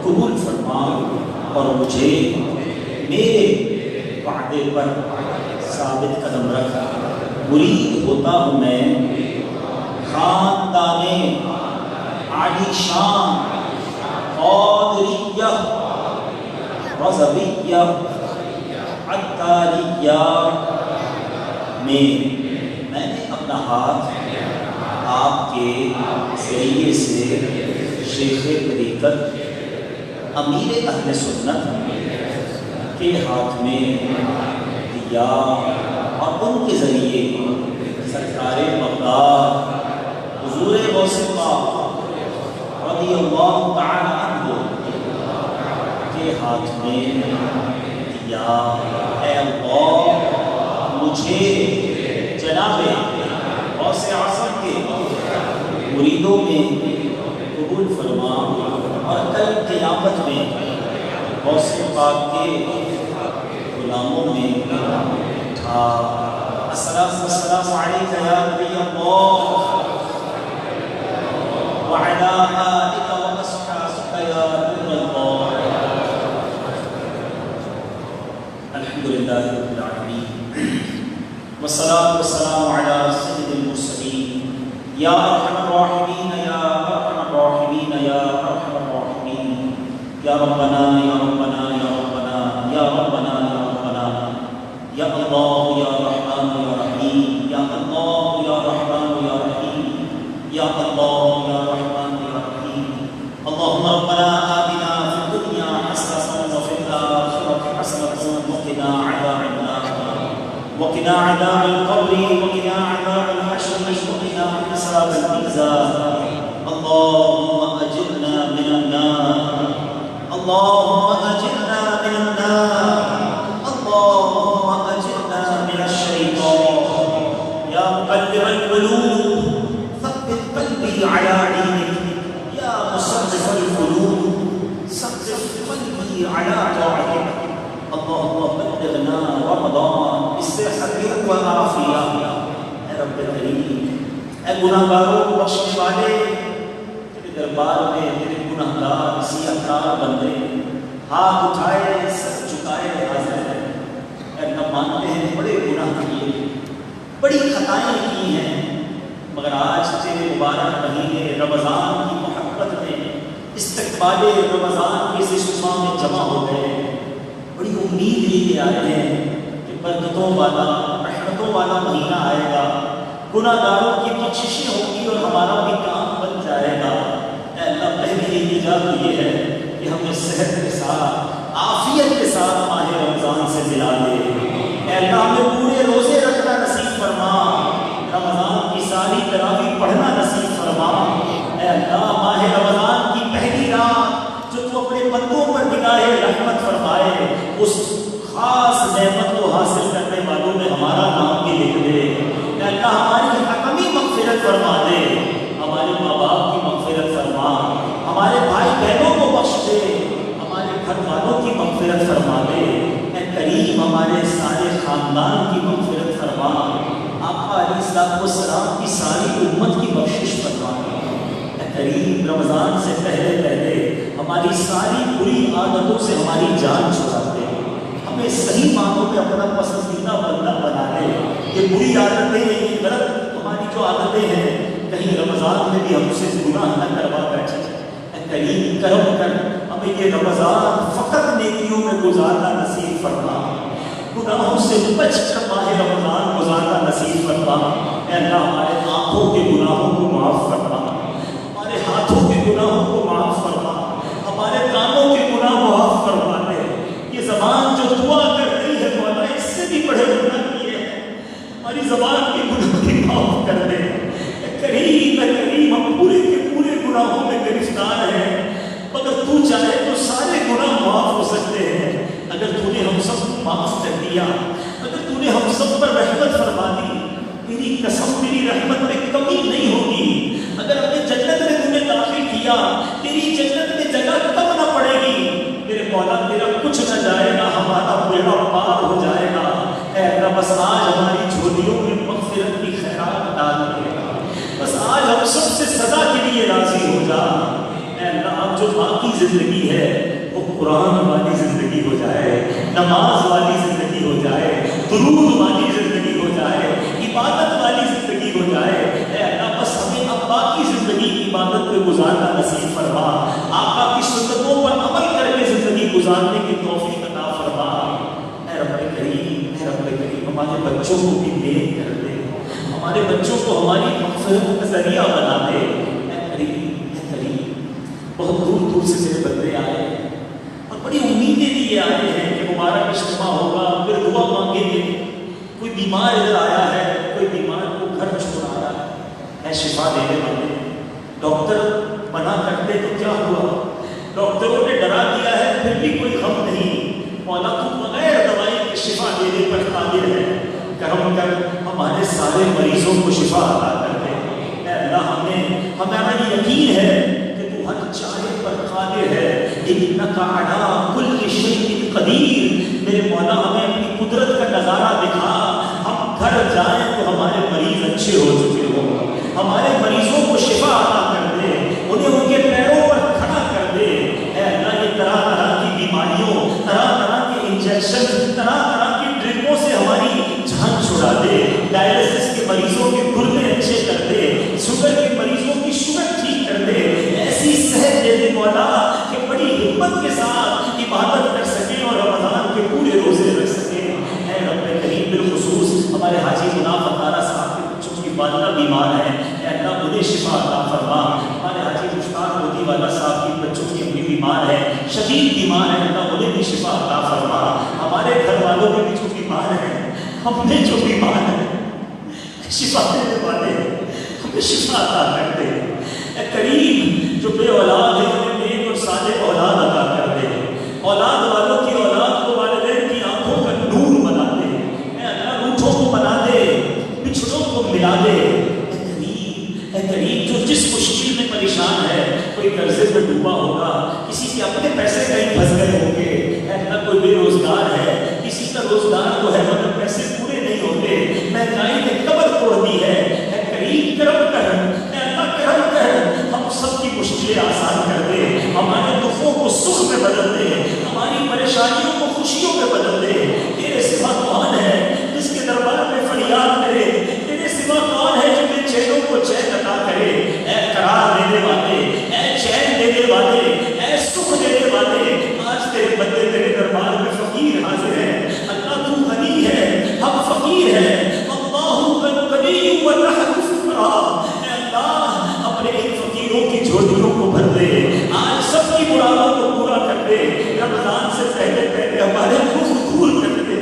قبول فرما اور مجھے میرے وعدے پر ثابت قدم رکھ۔ مرید ہوتا ہوں میں خاندان عالی شان قادریہ رضویہ عطاریہ میں نے اپنا ہاتھ آپ کے ذریعے سے شیخ طریقت امیر اہل سنت کے ہاتھ میں دیا اور ان کے ذریعے سرکار مقدار حضور غوث پاک رضی اللہ تعالی عنہ کے ہاتھ میں دیا۔ اے اللہ مجھے جناب غوث اعظم کے مریدوں میں قبول فرما اور کل قیامت میں غوث پاک کے غلاموں میں اٹھا۔ السلام علیکم یا نبی اللہ وعلی آلک و اصحابک یا نور اللہ۔ الحمدللہ رب العالمین والصلاة والسلام علی سید المرسلین یا ارحم الراحمین یا ارحم الراحمین یا ارحم الراحمین یا ربنا یا ربنا یا ربنا یا ربنا یا ربنا یا اللہ یا رحمان یا رحیم یا اللہ یا رحمان یا رحیم یا اللہ یا رحمان یا رحیم۔ اللہم ربنا آتنا فی الدنیا حسنۃ وفی الآخرۃ حسنۃ وقنا عذاب النار وقنا عذاب القبر وقنا عذاب الحشر وقنا حساب الميزان۔ اللهم اجرنا من النار، اللهم اجرنا من النار، اللهم اجرنا من الشيطان۔ یا مقلب القلوب ثبت قلبی علی دینک، یا مصرف القلوب ثبت قلبی علی طاعتک۔ اللهم بلغنا رمضان بصحة وعافیہ۔ اے رب کریم، اے گناہگاروں کو بخشنے والے، تیرے دربار میں تیرے گناہگار سیاہکار بندے ہاتھ اٹھائے سر جھکائے حاضر ہیں۔ اے اللہ مانتے ہیں بڑے گناہ کیے، بڑی خطائیں کی ہیں، مگر آج تیرے مبارک مہینے رمضان کی محبت میں استقبال رمضان کی اس صبح میں جمع ہو گئے، بڑی امید لیے آئے ہیں کہ برکتوں والا رحمتوں والا مہینہ آئے گا، گناہ گاروں کی بخششیں ہوگی اور ہمارا بھی کام بن جائے گا۔ اے اللہ پہلی ایجاد یہ ہے کہ ہمیں صحت کے ساتھ عافیت کے ساتھ ماہ رمضان سے ملا دے۔ اے اللہ ہمیں پورے روزے رکھنا نصیب فرما، رمضان کی ساری تراویح پڑھنا نصیب فرما۔ اے اللہ ماہ رمضان کی پہلی رات جو تو اپنے بندوں پر نگاہ رحمت فرمائے، اس خاص نعمت کو حاصل کرنے والوں میں ہمارا نام بھی لکھ دے۔ اے اللہ ہماری حتمی مغفرت فرما دے، ہمارے ماں باپ کی مغفرت فرما، ہمارے بھائی بہنوں کو بخش دے، ہمارے گھر والوں کی مغفرت فرما دے۔ اے کریم ہمارے سارے خاندان کی مغفرت فرما، آقا علیہ السلام کی ساری امت کی بخشش فرما۔ اے کریم رمضان سے پہلے پہلے ہماری ساری بری عادتوں سے ہماری جان چھڑا دے، ہمیں صحیح معنوں میں اپنا پسندیدہ بندہ بنا دے۔ یہ بری عادتیں، یہ غلط ہماری جو عادتیں ہیں، کہیں رمضان میں بھی ہم سے گناہ نہ کروا بیٹھے۔ اے کریم کرم کر ہمیں یہ رمضان فقط نیکیوں میں گزارنا نصیب فرما، گناہوں سے بچ کر ماہ رمضان گزارنا نصیب فرما۔ اے اللہ ہمارے آنکھوں کے گناہوں کو معاف فرما، ہمارے ہاتھوں کے گناہوں کو معاف فرما، ہمارے کانوں کے گناہ معاف فرما دے۔ یہ زبان جو دعا کرتی ہے مولا اس سے بھی بڑے گناہ کیے ہیں، ہماری زبان کے گناہ بھی معاف کر گنہگار ہیں، مگر تو چاہے تو سارے گناہ معاف ہو سکتے ہیں۔ اگر تو نے ہم سب کو معاف کر دیا، اگر تو نے ہم سب پر رحمت فرما دی، تیری قسم تیری رحمت میں کمی نہیں ہوگی۔ اگر اپنے جنت میں تمہیں داخل کیا، تیری جنت میں جگہ کم نہ پڑے گی۔ میرے مولا تیرا کچھ نہ جائے گا، ہمارا بیڑا پار ہو جائے گا۔ اے اللہ بس آج ہماری جھولیوں میں مغفرت کی خیرات ڈال دے گا، بس آج ہم سب سے سزا کے لیے راضی ہو جا۔ اے اللہ اب جو باقی زندگی ہے وہ قرآن والی زندگی ہو جائے، نماز والی زندگی ہو جائے، درود والی زندگی ہو جائے، عبادت والی زندگی ہو جائے۔ اے اللہ بس ہمیں اب باقی زندگی عبادت میں گزارنا نصیب فرما، آقا کی سنتوں پر عمل کر کے زندگی گزارنے کی توفیق عطا فرما۔ اے رب کریم، اے رب کریم، ہمارے بچوں کو بھی نیک کر دے، ہمارے بچوں کو ہماری مغفرت کا ذریعہ بنا دے۔ اے کریم، اے کریم، بہت دور دور سے میرے بندے آئے اور بڑی امیدیں لیے آئے ہیں کہ مبارک اجتماع ہوگا، پھر دعا مانگیں گے۔ کوئی بیمار ادھر آیا ہے، کوئی بیمار کو گھر چھوڑ آیا ہے، اے شفا دینے والے، ڈاکٹر منع کرتے تو کیا ہوا، ڈاکٹروں نے ڈرا دیا ہے پھر بھی کوئی غم نہیں۔ مولا تو بغیر دوائی کے شفا دینے پر قادر ہے، کرم کر ہمارے سارے مریضوں کو شفا عطا کر دے۔ اے اللہ ہمارا یقین ہے کہ تو ہر چاہے پر قادر ہے، انک علی کل شیء قدیر۔ میرے مولا ہمیں اپنی قدرت کا نظارہ دکھا، ہم گھر جائیں تو ہمارے مریض اچھے ہو چکے ہوں، ہمارے مریضوں کو شفا عطا کر دے، انہیں ان کے پیروں پر کھڑا کر دے۔ اے اللہ یہ طرح طرح کی بیماریوں، طرح طرح کے انجیکشن، طرح طرح کی ڈرپوں سے ہماری جان چھڑا دے۔ ڈائلسس کے مریضوں کے گردے اچھے کر دے، شوگر کے مریضوں کی شوگر ٹھیک کر دے، ایسی صحت دے دے مولا کہ بڑی ہمت کے ساتھ عبادت کر سکیں اور رمضان کے پورے روزے رکھ سکیں۔ اے رب کریم، بالخصوص ہمارے حاجی مناف عطارہ صاحب کے بچوں کی والدہ بیمار ہیں، اے اللہ انہیں شفا عطا فرما۔ ہمارے حاجی مشتاق مودی والا صاحب کی بچوں کی امی بیمار ہے، شدید بیمار ہے، اللہ انہیں بھی شفا عطا فرما۔ ہمارے گھر والوں میں بھی جو بیمار ہیں، ہم نے جو بیمار ہیں، شفا دینے والے ہمیں شفا عطا کر دے۔ اے کریم، جو بے اولاد ہے انہیں نیک اور صالح اولاد عطا کر دے، اولاد والوں کی اولاد کو والدین کی آنکھوں کا نور بنا دے۔ اے اللہ روٹھوں کو بنا دے، بچھڑوں کو ملا دے۔ اے کریم، جو جس مشکل میں پریشان ہے، کوئی قرضے میں ڈوبا ہوگا، کسی کے اپنے پیسے کہیں پھنس گئے ہوں گے، اے اللہ کوئی بے روزگار ہے، کسی کا روزگار تو ہے مگر پیسے پورے نہیں ہوتے، مہنگائی نے کمر توڑ دی ہے۔ اے کریم کرم کر، اے اللہ کرم کر، ہم سب کی مشکلیں آسان کر دے، ہمارے دکھوں کو سکھ میں بدل دے، ہماری پریشانیوں کو خوشیوں میں بدل دے۔ تیرے سوا کون ہے جس کے دربار میں فریاد کرے، تیرے سوا کون ہے جو بے چینوں کو چین عطا کرے۔ اے قرار دینے والے، اے چین دینے والے، اے سکھ دینے والے، آج تیرے بندے تیرے دربار میں فقیر حاضر ہیں۔ اللہ تو غنی ہے، ہم فقیر ہیں، اللہ الغنی ونحن الفقراء۔ اے اللہ اپنے ان فقیروں کی جھولیوں کو بھر دے، آج سب کی مرادوں کو پورا کر دے۔ رمضان سے پہلے پہلے ہمارے دکھ دور کر دے،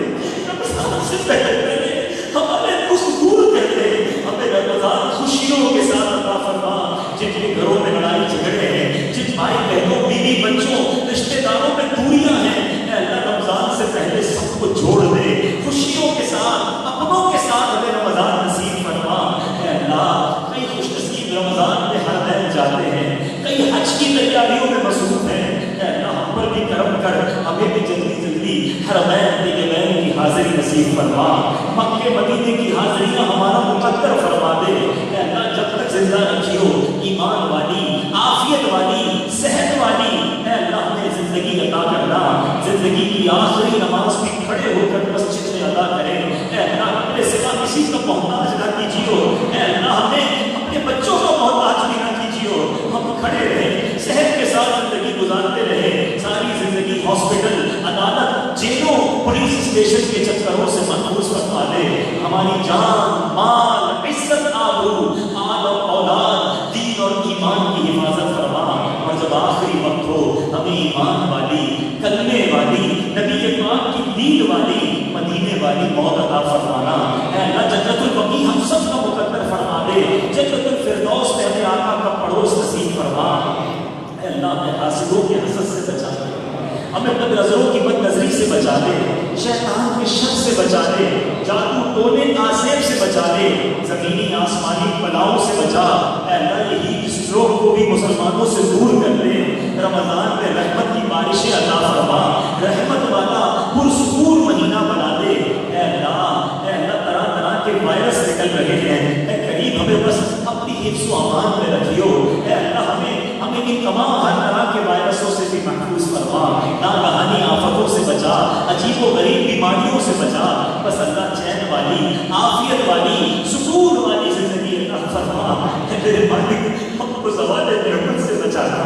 رمضان سے پہلے پہلے ہمارے دکھ دور کر دے، ہمیں رمضان خوشیوں کے ساتھ عطا فرما۔ جن کے گھروں میں لڑائی جھگڑے ہیں، جن بھائی بہنوں بیوی بچوں رشتے داروں میں دوریاں ہیں، اے اللہ رمضان سے پہلے سب کو جوڑ دے، خوشیوں کے ساتھ اپنوں کے ساتھ ہمیں رمضان نصیب فرما۔ اے اللہ کئی خوش نصیب رمضان میں حرمین جاتے ہیں، کئی حج کی تیاریوں میں مصروف ہیں، اے اللہ ہم پر بھی کرم کر، ہمیں بھی جلدی جلدی حرمین طیبین کی حاضری نصیب فرما۔ مکے مدینے کی حاضریاں ہمارا مقدر فرما دے۔ اے اللہ جب تک زندہ رکھیو، ایمان والی، عافیت والی، صحت والی، اے اللہ ہمیں زندگی عطا کرنا، زندگی کی آخری نماز بھی کھڑے ہو کر مسجد میں ادا کریں۔ اے اللہ اپنے سوا کسی کا محتاج نہ کیجیو، اے اللہ ہمیں اپنے بچوں کا محتاج بھی نہ کیجیو، ہم کھڑے رہیں، صحت کے ساتھ زندگی گزارتے رہیں، ساری زندگی ہاسپٹل، عدالت، جیلوں، پولیس اسٹیشن کے چکروں سے محفوظ فرما دے۔ ہماری جان، مال، عزت، آبرو، آل اور اولاد، دین اور ایمان کی حفاظت فرما، اور جب آخری وقت ہو ہمیں ایمان والی، کلمے والی، نبی پاک کی دین والی، مدینے والی موت عطا فرمانا۔ اے اللہ جنت البقیع ہم سب کا مقدر فرما دے، جنت الفردوس میں ہمیں آقا کا پڑوس نصیب فرما۔ شیطان کے شر سے بچا لے، جادو ٹونے آسیب سے بچا لے، زمینی آسمانی بلاؤں سے بچا۔ اے اللہ یہ ہیٹ اسٹروک کو بھی مسلمانوں سے دور کر دے، رمضان میں رحمت کی بارشیں عطا فرما، رحمت والا پرسکون مہینہ بنا دے۔ اے اللہ طرح طرح کے وائرس نکل رہے ہیں، اے کریم ہمیں بس اپنی حفظ و امان میں رکھیو۔ اے اللہ ہمیں ان تمام ہر طرح کے وائرسوں سے بھی محفوظ فرما، ناگہانی آفتوں سے بچا، عجیب و غریب بیماریوں سے بچا۔ بس اللہ چین والی، عافیت والی، سکون والی زندگی عطا فرما۔ اے میرے مالک ہم کو زوال نعمت سے بچانا،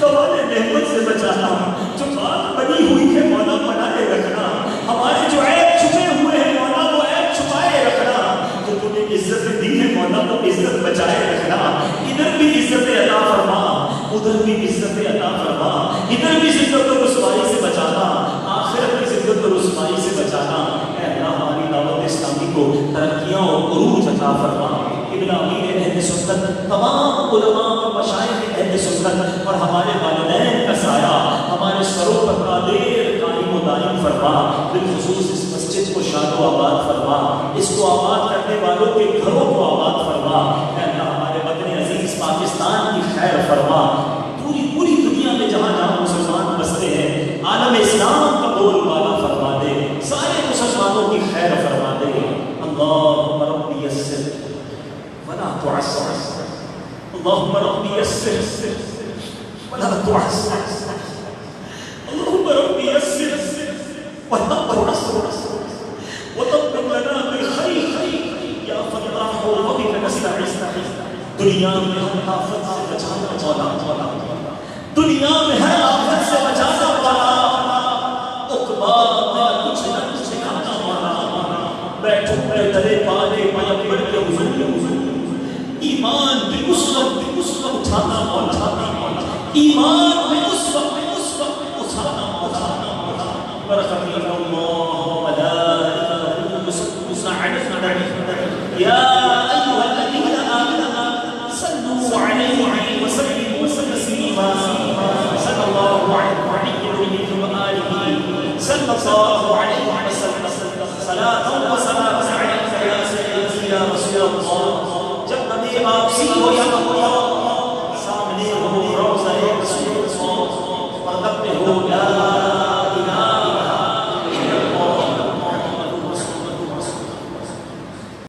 زوال نعمت سے بچانا۔ جو بات بنی ہوئی ہے مولا بنائے رکھنا، ہمارے جو عیب چھپے ہوئے ہیں مولا وہ عیب چھپائے رکھنا، جو تمہیں عزت دی ہے مولا وہ عزت بچائے رکھنا۔ ادھر بھی عزت عطا فرما، ادھر بھی عزت عطا فرما، ادھر بھی ذلت و رسوائی سے بچانا، آخرت کی ذلت و رسوائی سے بچانا۔ اے اللہ ہماری دعوت اسلامی کو ترقیاں اور عروج عطا فرما۔ ابن امیر اہل سنت، تمام علماء اور مشائخ اہل سنت اور ہمارے والدین کا سایہ ہمارے سروں پر قادر قائم و دائم فرما۔ بالخصوص اس مسجد کو شاد و آباد فرما، اس کو آباد کرنے والوں کے گھروں کو آباد فرما۔ اے اللہ ہمارے وطن عزیز پاکستان کی خیر فرما، پوری دنیا میں جہاں جہاں مسلمان بستے ہیں عالم اسلام کا بول بالا فرما دے، سارے مسلمانوں کی خیر فرما دے۔ اللہم رب یسر ولا تعسر، اللہم رب یسر ولا تعسر، اللہم رب یسر ولا تعسر وتمم لنا بالخیر یا فتاح وبک نستعین۔ دنیا میں ہر آفت سے بچانا والا، دنیا میں ہر آفت سے بچانا والا، عقبا میں کچھ نہ کچھ کھانا والا، بیٹھو میں درے پالے پیغمبر کے حضور، ایمان بھی اس وقت اٹھانا والا، ایمان بھی اس وقت اٹھانا والا۔ برکت اللہ وملائکتہ یصلون علی النبی یا ایھا الذین آمنوا صلوا علیہ وسلموا تسلیما، صلی اللہ علیہ وآلہ صلی اللہ علیہ وسلم، صلاۃ و سلام علیک یا سیدی یا رسول اللہ۔ جب نبی واپسی ہو یا